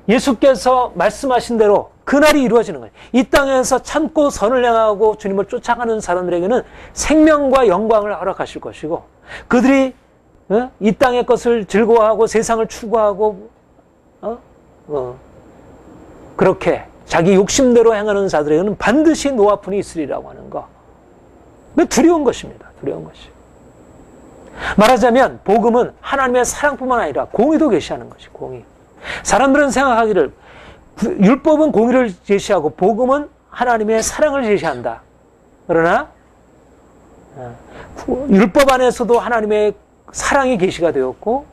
예수께서 말씀하신 대로 그날이 이루어지는 거예요. 이 땅에서 참고 선을 행하고 주님을 쫓아가는 사람들에게는 생명과 영광을 허락하실 것이고 그들이 이 땅의 것을 즐거워하고 세상을 추구하고 그렇게 자기 욕심대로 행하는 자들에게는 반드시 노와 분이 있으리라고 하는 거. 두려운 것입니다. 두려운 것이. 말하자면 복음은 하나님의 사랑뿐만 아니라 공의도 계시하는 것이 공의. 사람들은 생각하기를 율법은 공의를 제시하고 복음은 하나님의 사랑을 제시한다. 그러나 율법 안에서도 하나님의 사랑이 계시가 되었고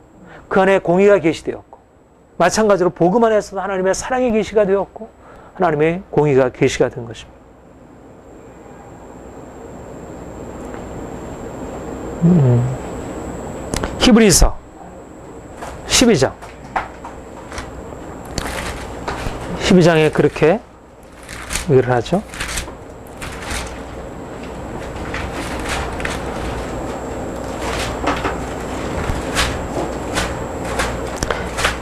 그 안에 공의가 계시되었고 마찬가지로 복음 안에서도 하나님의 사랑이 계시가 되었고 하나님의 공의가 계시가 된 것입니다. 히브리서 12장 12장에 그렇게 얘기를 하죠.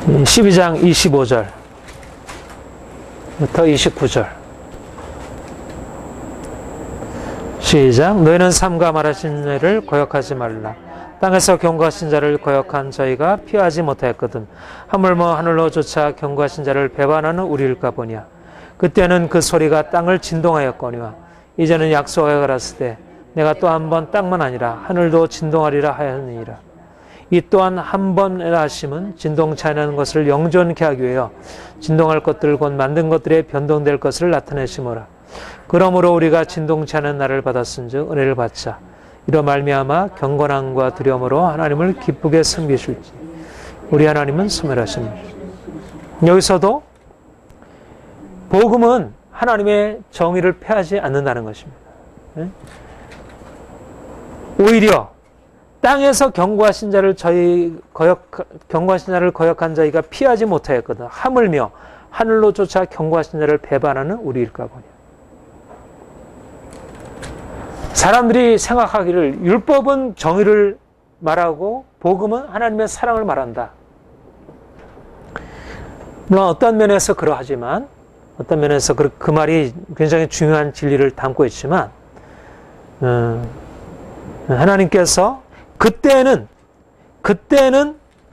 이 12장 25절부터 29절 시작. 너희는 삼가 말하신 일을 거역하지 말라. 땅에서 경고하신 자를 거역한 저희가 피하지 못하였거든. 하물며 하늘로 쫓아 경고하신 자를 배반하는 우리일까 보냐. 그때는 그 소리가 땅을 진동하였거니와 이제는 약속하여 가라사대 내가 또 한 번 땅만 아니라 하늘도 진동하리라 하였느니라. 이 또한 한 번의 하심은 진동치 않은 것을 영존케 하기 위하여 진동할 것들 곧 만든 것들에 변동될 것을 나타내심으라. 그러므로 우리가 진동치 않은 날을 받았은즉 은혜를 받자. 이로 말미암아 경건함과 두려움으로 하나님을 기쁘게 섬기실지. 우리 하나님은 소멸하십니다. 여기서도 복음은 하나님의 정의를 폐하지 않는다는 것입니다. 오히려 땅에서 경고하신 자를 경고하신 자를 거역한 저희가 피하지 못하였거든. 하물며 하늘로 쫓아 경고하신 자를 배반하는 우리일까 보냐. 사람들이 생각하기를 율법은 정의를 말하고 복음은 하나님의 사랑을 말한다. 물론 어떤 면에서 그러하지만 어떤 면에서 그 말이 굉장히 중요한 진리를 담고 있지만 하나님께서 그때는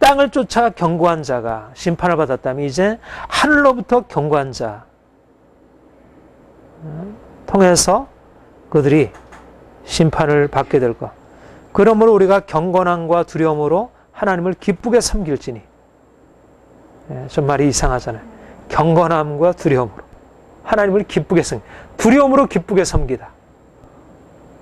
땅을 쫓아 경고한 자가 심판을 받았다면 이제 하늘로부터 경고한 자 통해서 그들이 심판을 받게 될 것. 그러므로 우리가 경건함과 두려움으로 하나님을 기쁘게 섬길지니. 좀 말이 이상하잖아요. 경건함과 두려움으로 하나님을 기쁘게 섬기. 두려움으로 기쁘게 섬기다.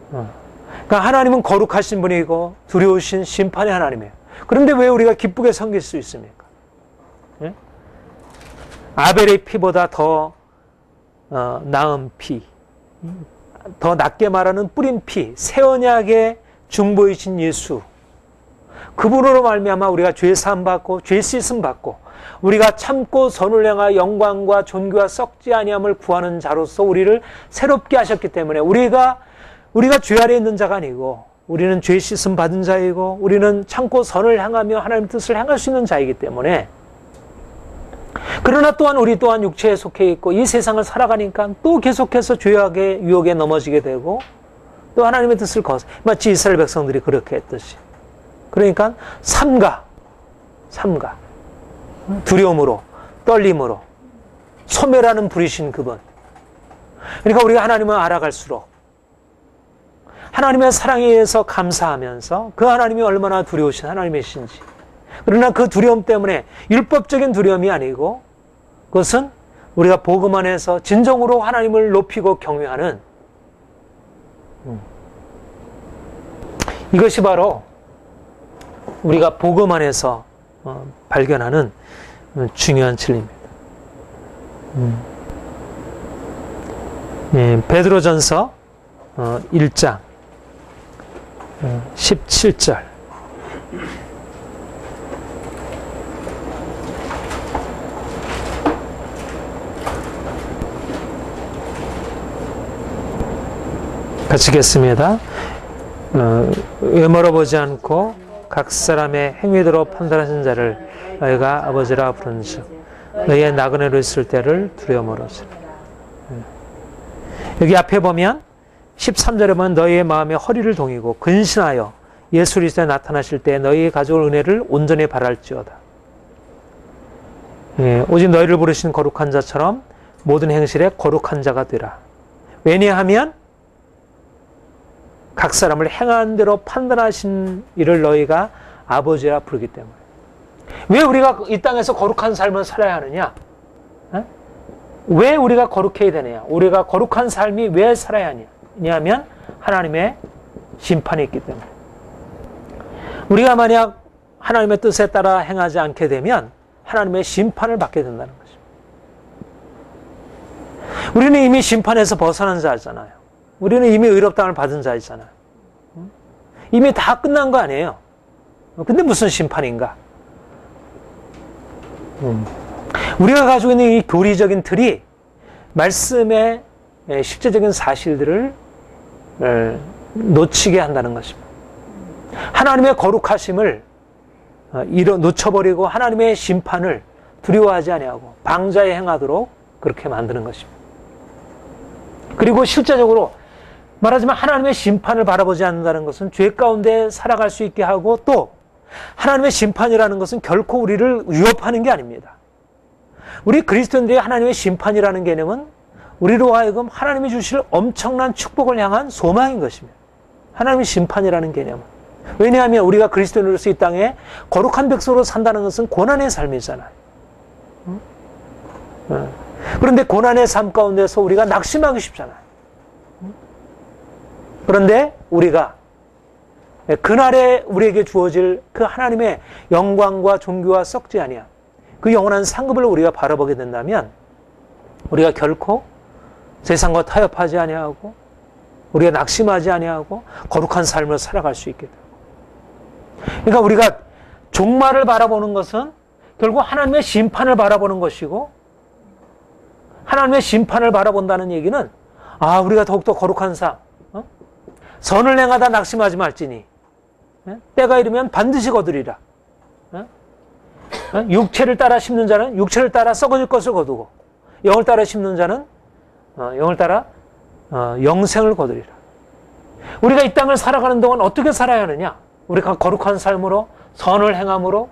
그러니까 하나님은 거룩하신 분이고 두려우신 심판의 하나님이에요. 그런데 왜 우리가 기쁘게 섬길 수 있습니까? 아벨의 피보다 더 나은 피, 더 낫게 말하는 뿌린 피, 새 언약의 중보이신 예수, 그분으로 말미암아 우리가 죄 사함 받고 죄 씻음 받고 우리가 참고 선을 향하여 영광과 존귀와 썩지 아니함을 구하는 자로서 우리를 새롭게 하셨기 때문에 우리가 죄 아래 있는 자가 아니고 우리는 죄 씻음 받은 자이고 우리는 참고 선을 향하며 하나님 뜻을 행할 수 있는 자이기 때문에, 그러나 또한 우리 또한 육체에 속해 있고 이 세상을 살아가니까 또 계속해서 죄악의 유혹에 넘어지게 되고 또 하나님의 뜻을 거스, 마치 이스라엘 백성들이 그렇게 했듯이. 그러니까 삼가 두려움으로 떨림으로 소멸하는 불이신 그분. 그러니까 우리가 하나님을 알아갈수록 하나님의 사랑에 의해서 감사하면서 그 하나님이 얼마나 두려우신 하나님이신지, 그러나 그 두려움 때문에 율법적인 두려움이 아니고 그것은 우리가 복음 안에서 진정으로 하나님을 높이고 경외하는, 이것이 바로 우리가 복음 안에서 발견하는 중요한 진리입니다. 베드로전서 1장 17절. 같이 읽겠습니다. 외모로 보지 않고 각 사람의 행위대로 판단하신 자를 너희가 아버지라 부른즉 너희의 나그네로 있을 때를 두려움으로서. 여기 앞에 보면 13절에 보면 너희의 마음에 허리를 동이고 근신하여 예수 그리스도에 나타나실 때 너희의 가져올 은혜를 온전히 바랄지어다. 오직 너희를 부르신 거룩한 자처럼 모든 행실에 거룩한 자가 되라. 왜냐하면 각 사람을 행한 대로 판단하신 이를 너희가 아버지라 부르기 때문에. 왜 우리가 이 땅에서 거룩한 삶을 살아야 하느냐? 왜 우리가 거룩해야 되느냐? 우리가 거룩한 삶이 왜 살아야 하냐? 왜냐하면 하나님의 심판이 있기 때문에. 우리가 만약 하나님의 뜻에 따라 행하지 않게 되면 하나님의 심판을 받게 된다는 것입니다. 우리는 이미 심판에서 벗어난 자잖아요. 우리는 이미 의롭다함을 받은 자이잖아요. 이미 다 끝난 거 아니에요. 근데 무슨 심판인가? 우리가 가지고 있는 이 교리적인 틀이 말씀의 실제적인 사실들을 놓치게 한다는 것입니다. 하나님의 거룩하심을 놓쳐버리고 하나님의 심판을 두려워하지 아니하고 방자에 행하도록 그렇게 만드는 것입니다. 그리고 실제적으로 말하자면 하나님의 심판을 바라보지 않는다는 것은 죄 가운데 살아갈 수 있게 하고, 또 하나님의 심판이라는 것은 결코 우리를 위협하는 게 아닙니다. 우리 그리스도인들의 하나님의 심판이라는 개념은 우리로 하여금 하나님이 주실 엄청난 축복을 향한 소망인 것입니다. 하나님의 심판이라는 개념은. 왜냐하면 우리가 그리스도인으로서 이 땅에 거룩한 백성으로 산다는 것은 고난의 삶이잖아요. 그런데 고난의 삶 가운데서 우리가 낙심하기 쉽잖아요. 그런데 우리가 그날에 우리에게 주어질 그 하나님의 영광과 존귀와 썩지 아니한 그 영원한 상급을 우리가 바라보게 된다면 우리가 결코 세상과 타협하지 아니하고 우리가 낙심하지 아니하고 거룩한 삶을 살아갈 수 있게 되고, 그러니까 우리가 종말을 바라보는 것은 결국 하나님의 심판을 바라보는 것이고, 하나님의 심판을 바라본다는 얘기는 우리가 더욱더 거룩한 삶, 선을 행하다 낙심하지 말지니 때가 이르면 반드시 거두리라. 육체를 따라 심는 자는 육체를 따라 썩어질 것을 거두고, 영을 따라 심는 자는 영을 따라 영생을 거두리라. 우리가 이 땅을 살아가는 동안 어떻게 살아야 하느냐? 우리가 거룩한 삶으로, 선을 행함으로.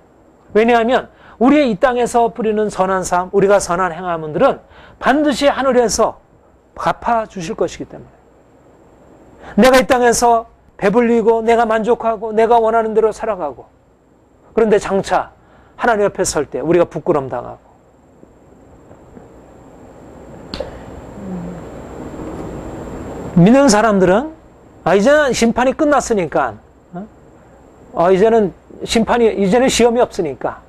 왜냐하면 우리의 이 땅에서 뿌리는 선한 삶, 우리가 선한 행함들은 반드시 하늘에서 갚아주실 것이기 때문에, 내가 이 땅에서 배불리고 내가 만족하고 내가 원하는 대로 살아가고, 그런데 장차 하나님 옆에 설 때 우리가 부끄럼 당하고, 믿는 사람들은 이제는 심판이 끝났으니까, 이제는 시험이 없으니까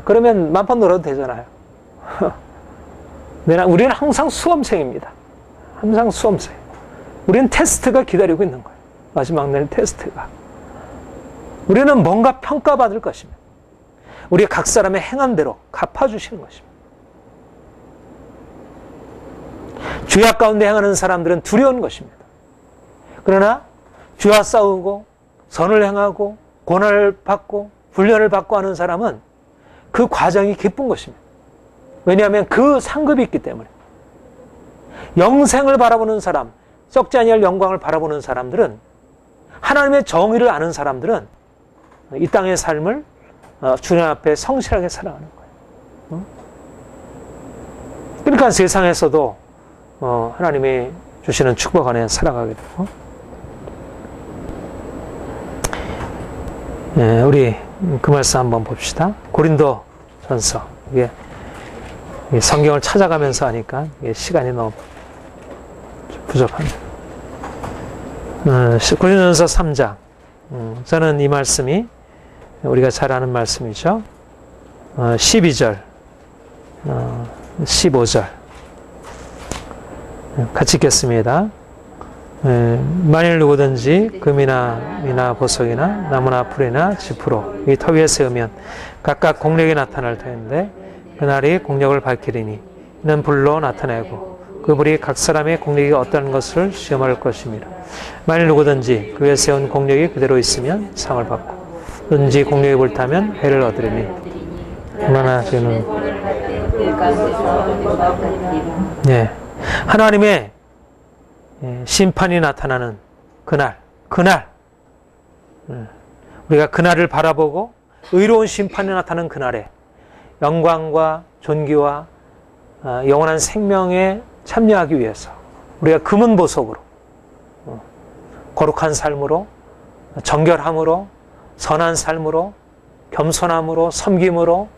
그러면 만판 놀아도 되잖아요. 우리는 항상 수험생입니다. 항상 수험생. 우리는 테스트가 기다리고 있는 거예요. 마지막 날 테스트가. 우리는 뭔가 평가받을 것입니다. 우리 각 사람의 행한 대로 갚아주시는 것입니다. 죄악 가운데 행하는 사람들은 두려운 것입니다. 그러나 죄와 싸우고 선을 행하고 고난을 받고 훈련을 받고 하는 사람은 그 과정이 기쁜 것입니다. 왜냐하면 그 상급이 있기 때문에. 영생을 바라보는 사람, 썩지 아니할 영광을 바라보는 사람들은, 하나님의 정의를 아는 사람들은 이 땅의 삶을 주님 앞에 성실하게 살아가는 거예요. 그러니까 세상에서도 하나님이 주시는 축복 안에 살아가게 되고, 우리 그 말씀 한번 봅시다. 고린도 전서. 이게 성경을 찾아가면서 하니까 시간이 너무 부족합니다. 고린도전서 3장. 저는 이 말씀이 우리가 잘 아는 말씀이죠. 12절, 15절. 같이 읽겠습니다. 만일 누구든지 금이나 미나 보석이나 나무나 풀이나 지푸로 이 터 위에 세우면 각각 공력이 나타날 터인데 그날이 공력을 밝히리니 이는 불로 나타내고 그 불이 각 사람의 공력이 어떠한 것을 시험할 것입니다. 만일 누구든지 그 위에 세운 공력이 그대로 있으면 상을 받고 누구든지 공력이 불타면 해를 얻으리니 얼마나 저는 하나님의 심판이 나타나는 그날 우리가 그날을 바라보고 의로운 심판이 나타나는 그날에 영광과 존귀와 영원한 생명에 참여하기 위해서 우리가 금은 보석으로 거룩한 삶으로 정결함으로 선한 삶으로 겸손함으로 섬김으로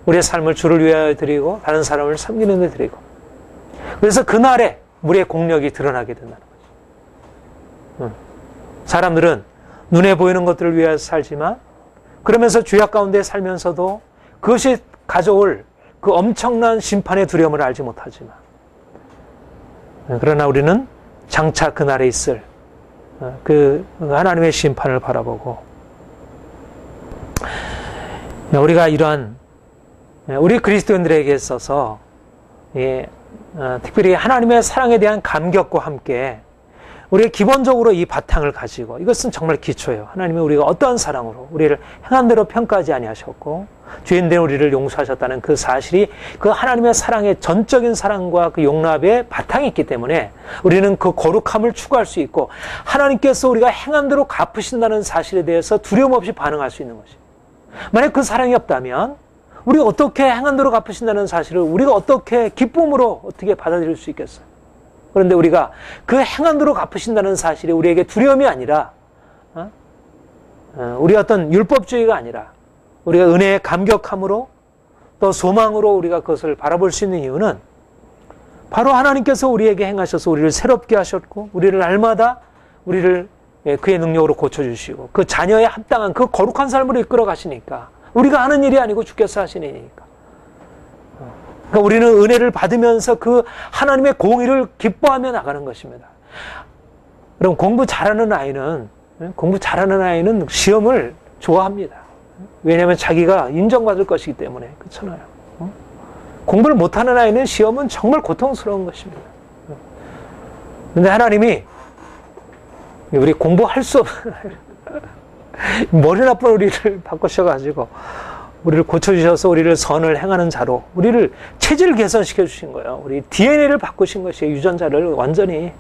우리의 삶을 주를 위하여 드리고 다른 사람을 섬기는 데 드리고, 그래서 그날에 우리의 공력이 드러나게 된다는 거죠. 사람들은 눈에 보이는 것들을 위해서 살지만 그러면서 죄악 가운데 살면서도 그것이 가져올 그 엄청난 심판의 두려움을 알지 못하지만, 그러나 우리는 장차 그날에 있을 그 하나님의 심판을 바라보고, 우리가 이러한 우리 그리스도인들에게 있어서 특별히 하나님의 사랑에 대한 감격과 함께 우리가 기본적으로 이 바탕을 가지고 이것은 정말 기초예요. 하나님이 우리가 어떠한 사랑으로 우리를 행한 대로 평가하지 아니하셨고 죄인된 우리를 용서하셨다는 그 사실이 그 하나님의 사랑의 전적인 사랑과 그 용납의 바탕이 있기 때문에 우리는 그 거룩함을 추구할 수 있고 하나님께서 우리가 행한 대로 갚으신다는 사실에 대해서 두려움 없이 반응할 수 있는 것이에요. 만약 그 사랑이 없다면 우리가 어떻게 행한 대로 갚으신다는 사실을 우리가 어떻게 기쁨으로 어떻게 받아들일 수 있겠어요? 그런데 우리가 그 행한 대로 갚으신다는 사실이 우리에게 두려움이 아니라 우리 어떤 율법주의가 아니라 우리가 은혜에 감격함으로 또 소망으로 우리가 그것을 바라볼 수 있는 이유는 바로 하나님께서 우리에게 행하셔서 우리를 새롭게 하셨고 우리를 날마다 우리를 그의 능력으로 고쳐주시고 그 자녀에 합당한 그 거룩한 삶으로 이끌어 가시니까 우리가 하는 일이 아니고 주께서 하시는 일이니까. 그러니까 우리는 은혜를 받으면서 그 하나님의 공의를 기뻐하며 나가는 것입니다. 그럼 공부 잘하는 아이는 시험을 좋아합니다. 왜냐하면 자기가 인정받을 것이기 때문에. 그렇잖아요. 공부를 못하는 아이는 시험은 정말 고통스러운 것입니다. 그런데 하나님이 우리 공부할 수 없는 머리 나쁜 우리를 바꾸셔가지고 우리를 고쳐주셔서 우리를 선을 행하는 자로 우리를 체질 개선시켜 주신 거예요. 우리 DNA를 바꾸신 것이에요. 유전자를 완전히.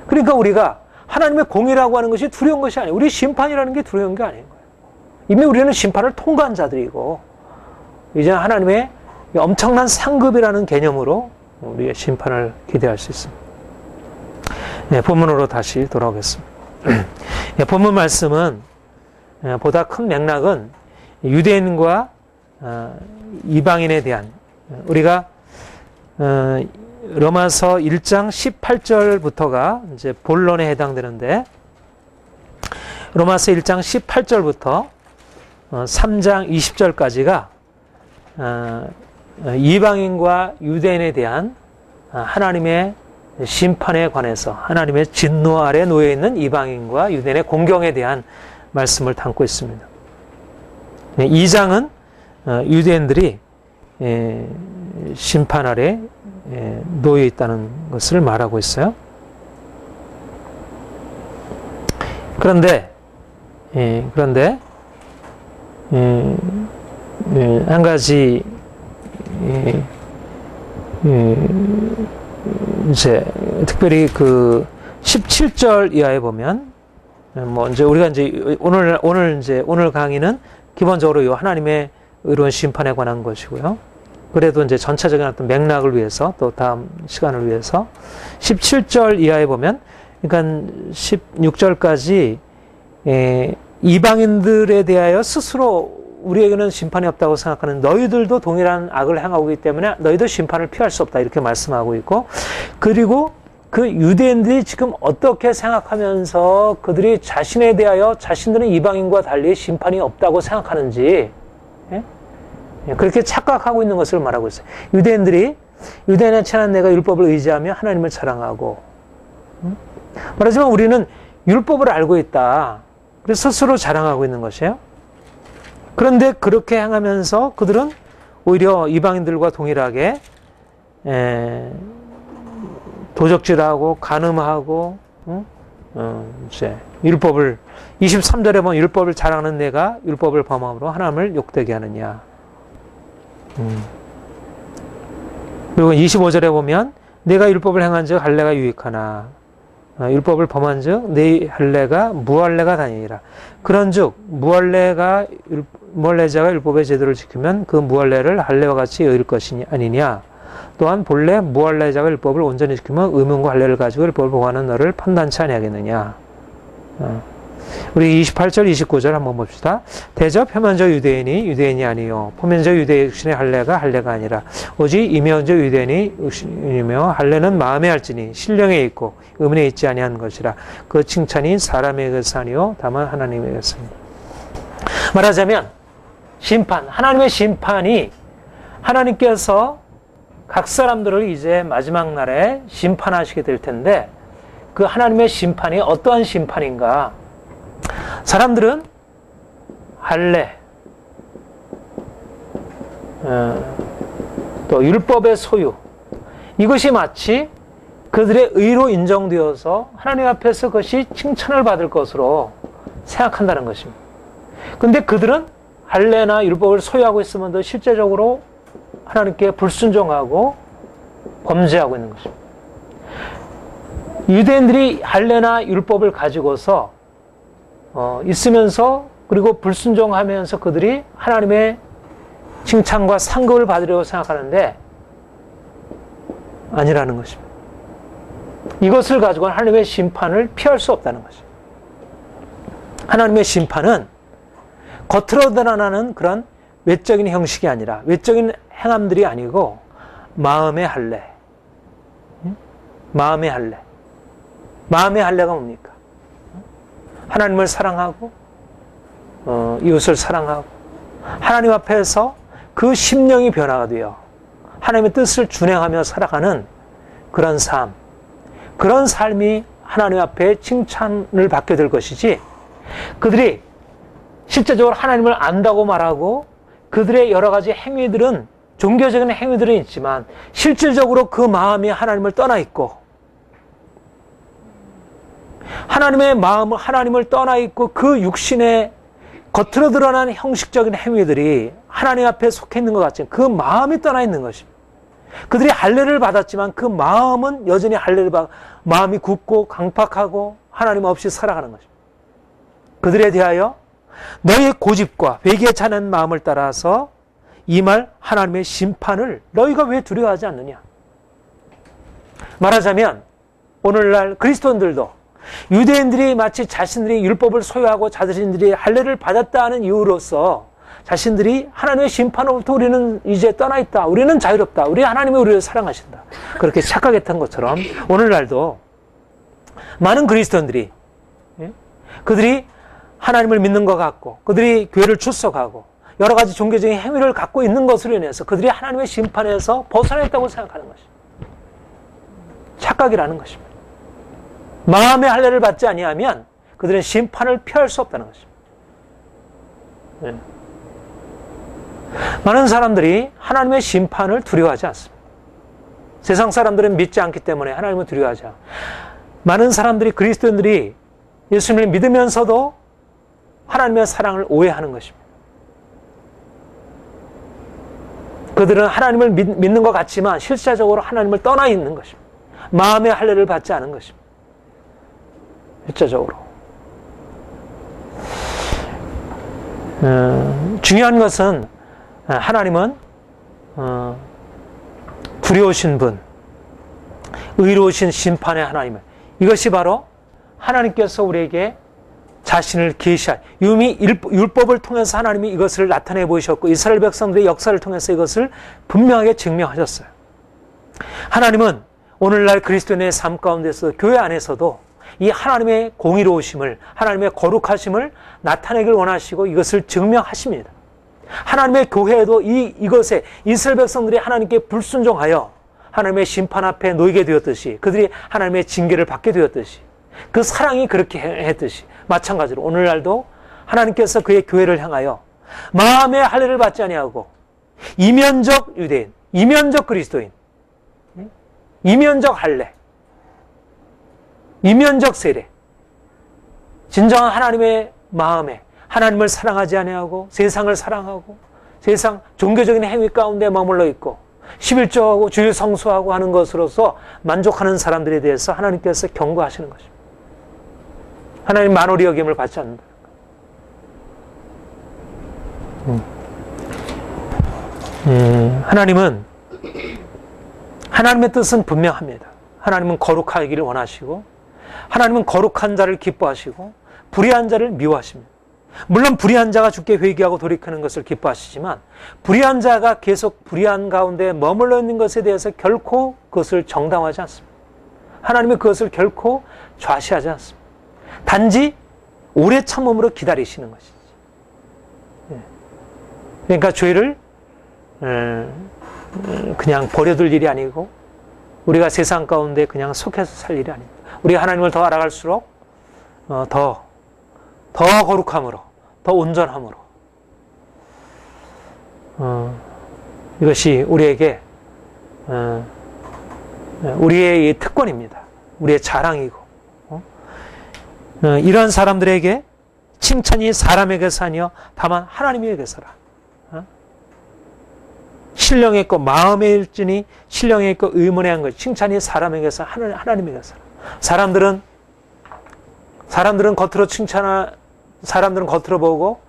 그러니까 우리가 하나님의 공의라고 하는 것이 두려운 것이 아니에요. 우리 심판이라는 게 두려운 게 아닌 거예요. 이미 우리는 심판을 통과한 자들이고 이제 하나님의 엄청난 상급이라는 개념으로 우리의 심판을 기대할 수 있습니다. 네, 본문으로 다시 돌아오겠습니다. 네, 본문 말씀은 보다 큰 맥락은 유대인과 이방인에 대한 우리가 로마서 1장 18절부터가 이제 본론에 해당되는데 로마서 1장 18절부터 3장 20절까지가 이방인과 유대인에 대한 하나님의 심판에 관해서 하나님의 진노 아래 놓여 있는 이방인과 유대인의 공경에 대한 말씀을 담고 있습니다. 2장은 유대인들이 심판 아래 놓여 있다는 것을 말하고 있어요. 그런데 한 가지 이제 특별히 그 17절 이하에 보면 뭐 이제 우리가 이제 오늘 강의는 기본적으로 이 하나님의 의로운 심판에 관한 것이고요. 그래도 이제 전체적인 어떤 맥락을 위해서 또 다음 시간을 위해서 17절 이하에 보면 그러니까 16절까지 이방인들에 대하여 스스로 우리에게는 심판이 없다고 생각하는 너희들도 동일한 악을 행하고 있기 때문에 너희도 심판을 피할 수 없다 이렇게 말씀하고 있고 그리고 그 유대인들이 지금 어떻게 생각하면서 그들이 자신에 대하여 자신들은 이방인과 달리 심판이 없다고 생각하는지 그렇게 착각하고 있는 것을 말하고 있어요. 유대인의 친한 내가 율법을 의지하며 하나님을 사랑하고 말하지만 우리는 율법을 알고 있다. 그래서 스스로 자랑하고 있는 것이에요. 그런데 그렇게 행하면서 그들은 오히려 이방인들과 동일하게 도적질하고 간음하고 이제 율법을 23절에 보면 율법을 자랑하는 내가 율법을 범함으로 하나님을 욕되게 하느냐. 그리고 25절에 보면 내가 율법을 행한즉 할례가 유익하나 율법을 범한즉 네 할례가 무할례가 다니니라. 그런즉 무할례자가 율법의 제도를 지키면 그 무할례를 할례와 같이 여길 것이 아니냐. 또한 본래 무할례자가 율법을 온전히 지키면 의문과 할례를 가지고 율법을 보호하는 너를 판단치 아니하겠느냐. 우리 28절 29절 한번 봅시다. 대저 표면적 유대인이 유대인이 아니요 표면적 유대 육신의 할례가 할례가 아니라 오직 이면적 유대인이 육신이며 할례는 마음에 할지니 신령에 있고 의문에 있지 아니한 것이라. 그 칭찬이 사람의 것이 아니요 다만 하나님의 것입니다. 말하자면 심판, 하나님의 심판이 하나님께서 각 사람들을 이제 마지막 날에 심판하시게 될 텐데 그 하나님의 심판이 어떠한 심판인가? 사람들은 할례, 또 율법의 소유, 이것이 마치 그들의 의로 인정되어서 하나님 앞에서 그것이 칭찬을 받을 것으로 생각한다는 것입니다. 근데 그들은 할례나 율법을 소유하고 있으면서 실제적으로 하나님께 불순종하고 범죄하고 있는 것입니다. 유대인들이 할례나 율법을 가지고서 있으면서 그리고 불순종하면서 그들이 하나님의 칭찬과 상급을 받으려고 생각하는데 아니라는 것입니다. 이것을 가지고는 하나님의 심판을 피할 수 없다는 것입니다. 하나님의 심판은 겉으로 드러나는 그런 외적인 형식이 아니라 외적인 행함들이 아니고 마음의 할례. 마음의 할례. 마음의 할례가 뭡니까? 하나님을 사랑하고 이웃을 사랑하고 하나님 앞에서 그 심령이 변화가 되어 하나님의 뜻을 준행하며 살아가는 그런 삶, 그런 삶이 하나님 앞에 칭찬을 받게 될 것이지, 그들이 실제적으로 하나님을 안다고 말하고 그들의 여러 가지 행위들은, 종교적인 행위들은 있지만 실질적으로 그 마음이 하나님을 떠나 있고, 하나님의 마음을, 하나님을 떠나 있고 그 육신의 겉으로 드러나는 형식적인 행위들이 하나님 앞에 속해 있는 것 같지만 그 마음이 떠나 있는 것입니다. 그들이 할례를 받았지만 그 마음은 여전히 할례를 받고 마음이 굳고 강팍하고 하나님 없이 살아가는 것입니다. 그들에 대하여 너희의 고집과 회개에 차는 마음을 따라서 이 말 하나님의 심판을 너희가 왜 두려워하지 않느냐. 말하자면 오늘날 그리스도인들도 유대인들이 마치 자신들이 율법을 소유하고 자신들이 할례를 받았다는 이유로서 자신들이 하나님의 심판으로부터 우리는 이제 떠나 있다, 우리는 자유롭다, 우리 하나님이 우리를 사랑하신다, 그렇게 착각했던 것처럼 오늘날도 많은 그리스도인들이, 그들이 하나님을 믿는 것 같고 그들이 교회를 출석하고 여러 가지 종교적인 행위를 갖고 있는 것으로 인해서 그들이 하나님의 심판에서 벗어났다고 생각하는 것입니다. 착각이라는 것입니다. 마음의 할례를 받지 아니하면 그들은 심판을 피할 수 없다는 것입니다. 네. 많은 사람들이 하나님의 심판을 두려워하지 않습니다. 세상 사람들은 믿지 않기 때문에 하나님을 두려워하지 않아요. 많은 사람들이, 그리스도인들이 예수님을 믿으면서도 하나님의 사랑을 오해하는 것입니다. 그들은 하나님을 믿는 것 같지만 실제적으로 하나님을 떠나 있는 것입니다. 마음의 할례를 받지 않은 것입니다. 실제적으로. 중요한 것은 하나님은 두려우신 분, 의로우신 심판의 하나님, 이것이 바로 하나님께서 우리에게 자신을 계시할, 이미 율법을 통해서 하나님이 이것을 나타내 보이셨고 이스라엘 백성들의 역사를 통해서 이것을 분명하게 증명하셨어요. 하나님은 오늘날 그리스도인의 삶 가운데서, 교회 안에서도 이 하나님의 공의로우심을, 하나님의 거룩하심을 나타내길 원하시고 이것을 증명하십니다. 하나님의 교회에도 이것에 이스라엘 백성들이 하나님께 불순종하여 하나님의 심판 앞에 놓이게 되었듯이, 그들이 하나님의 징계를 받게 되었듯이, 그 사랑이 그렇게 했듯이 마찬가지로 오늘날도 하나님께서 그의 교회를 향하여 마음의 할례를 받지 아니하고 이면적 유대인, 이면적 그리스도인, 이면적 할례, 이면적 세례, 진정한 하나님의 마음에 하나님을 사랑하지 아니하고 세상을 사랑하고 세상 종교적인 행위 가운데 머물러 있고 11조하고 주일 성수하고 하는 것으로서 만족하는 사람들에 대해서 하나님께서 경고하시는 것입니다. 하나님 만홀히 여김을 받지 않는다. 하나님은, 하나님의 뜻은 분명합니다. 하나님은 거룩하기를 원하시고 하나님은 거룩한 자를 기뻐하시고 불의한 자를 미워하십니다. 물론 불의한 자가 주께 회개하고 돌이키는 것을 기뻐하시지만 불의한 자가 계속 불의한 가운데 머물러 있는 것에 대해서 결코 그것을 정당화하지 않습니다. 하나님은 그것을 결코 좌시하지 않습니다. 단지 오래 참음으로 기다리시는 것이지. 그러니까 죄를 그냥 버려둘 일이 아니고 우리가 세상 가운데 그냥 속해서 살 일이 아닙니다. 우리가 하나님을 더 알아갈수록 더 거룩함으로, 더 온전함으로 이것이 우리에게 우리의 이 특권입니다. 우리의 자랑이고. 이런 사람들에게 칭찬이 사람에게서 아니요 다만 하나님에게서라. 신령에 있고 마음에 일진이 신령에 있고 의문에 한 것. 칭찬이 사람에게서 하나님에게서라. 사람들은 겉으로 사람들은 겉으로 보고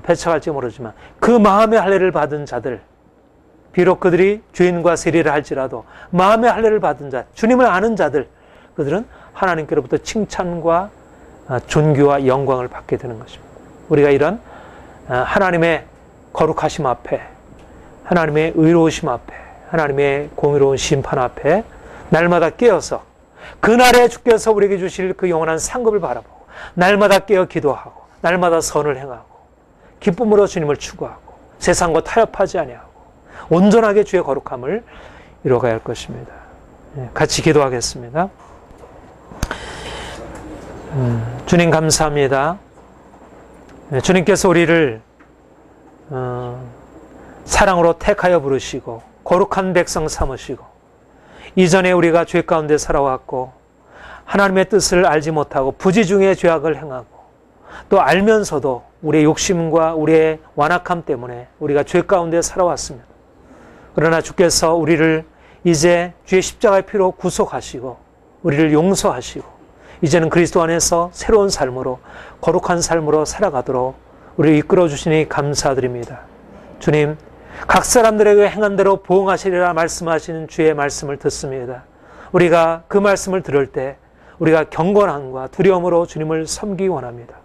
배척할지 모르지만 그 마음의 할례를 받은 자들, 비록 그들이 죄인과 세리를 할지라도 마음의 할례를 받은 자, 주님을 아는 자들, 그들은 하나님께로부터 칭찬과 존귀와 영광을 받게 되는 것입니다. 우리가 이런 하나님의 거룩하심 앞에, 하나님의 의로우심 앞에, 하나님의 공의로운 심판 앞에 날마다 깨어서 그날에 주께서 우리에게 주실 그 영원한 상급을 바라보고 날마다 깨어 기도하고 날마다 선을 행하고 기쁨으로 주님을 추구하고 세상과 타협하지 아니하고 온전하게 주의 거룩함을 이루어가야 할 것입니다. 같이 기도하겠습니다. 주님 감사합니다. 주님께서 우리를 사랑으로 택하여 부르시고 거룩한 백성 삼으시고 이전에 우리가 죄 가운데 살아왔고 하나님의 뜻을 알지 못하고 부지 중에 죄악을 행하고 또 알면서도 우리의 욕심과 우리의 완악함 때문에 우리가 죄 가운데 살아왔습니다. 그러나 주께서 우리를 이제 주의 십자가의 피로 구속하시고 우리를 용서하시고 이제는 그리스도 안에서 새로운 삶으로 거룩한 삶으로 살아가도록 우리를 이끌어 주시니 감사드립니다. 주님, 각 사람들에게 행한 대로 보응하시리라 말씀하시는 주의 말씀을 듣습니다. 우리가 그 말씀을 들을 때 우리가 경건함과 두려움으로 주님을 섬기기 원합니다.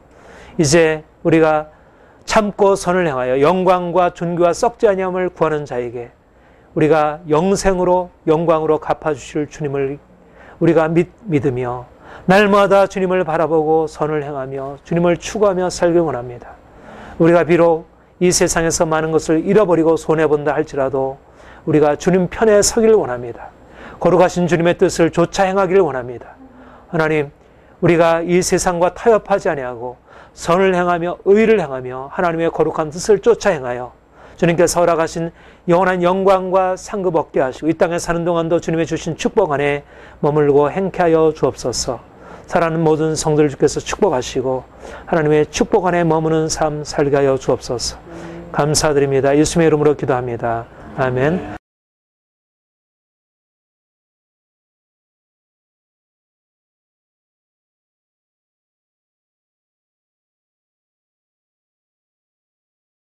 이제 우리가 참고 선을 행하여 영광과 존귀와 썩지 아니함을 구하는 자에게 우리가 영생으로 영광으로 갚아주실 주님을 우리가 믿으며 날마다 주님을 바라보고 선을 행하며 주님을 추구하며 살기 원합니다. 우리가 비록 이 세상에서 많은 것을 잃어버리고 손해본다 할지라도 우리가 주님 편에 서기를 원합니다. 거룩하신 주님의 뜻을 조차 행하기를 원합니다. 하나님, 우리가 이 세상과 타협하지 아니하고 선을 행하며 의를 행하며 하나님의 거룩한 뜻을 쫓아 행하여 주님께서 허락하신 영원한 영광과 상급 얻게 하시고 이 땅에 사는 동안도 주님의 주신 축복 안에 머물고 행케 하여 주옵소서. 사랑하는 모든 성도들 주께서 축복하시고 하나님의 축복 안에 머무는 삶 살게 하여 주옵소서. 감사드립니다. 예수님의 이름으로 기도합니다. 아멘.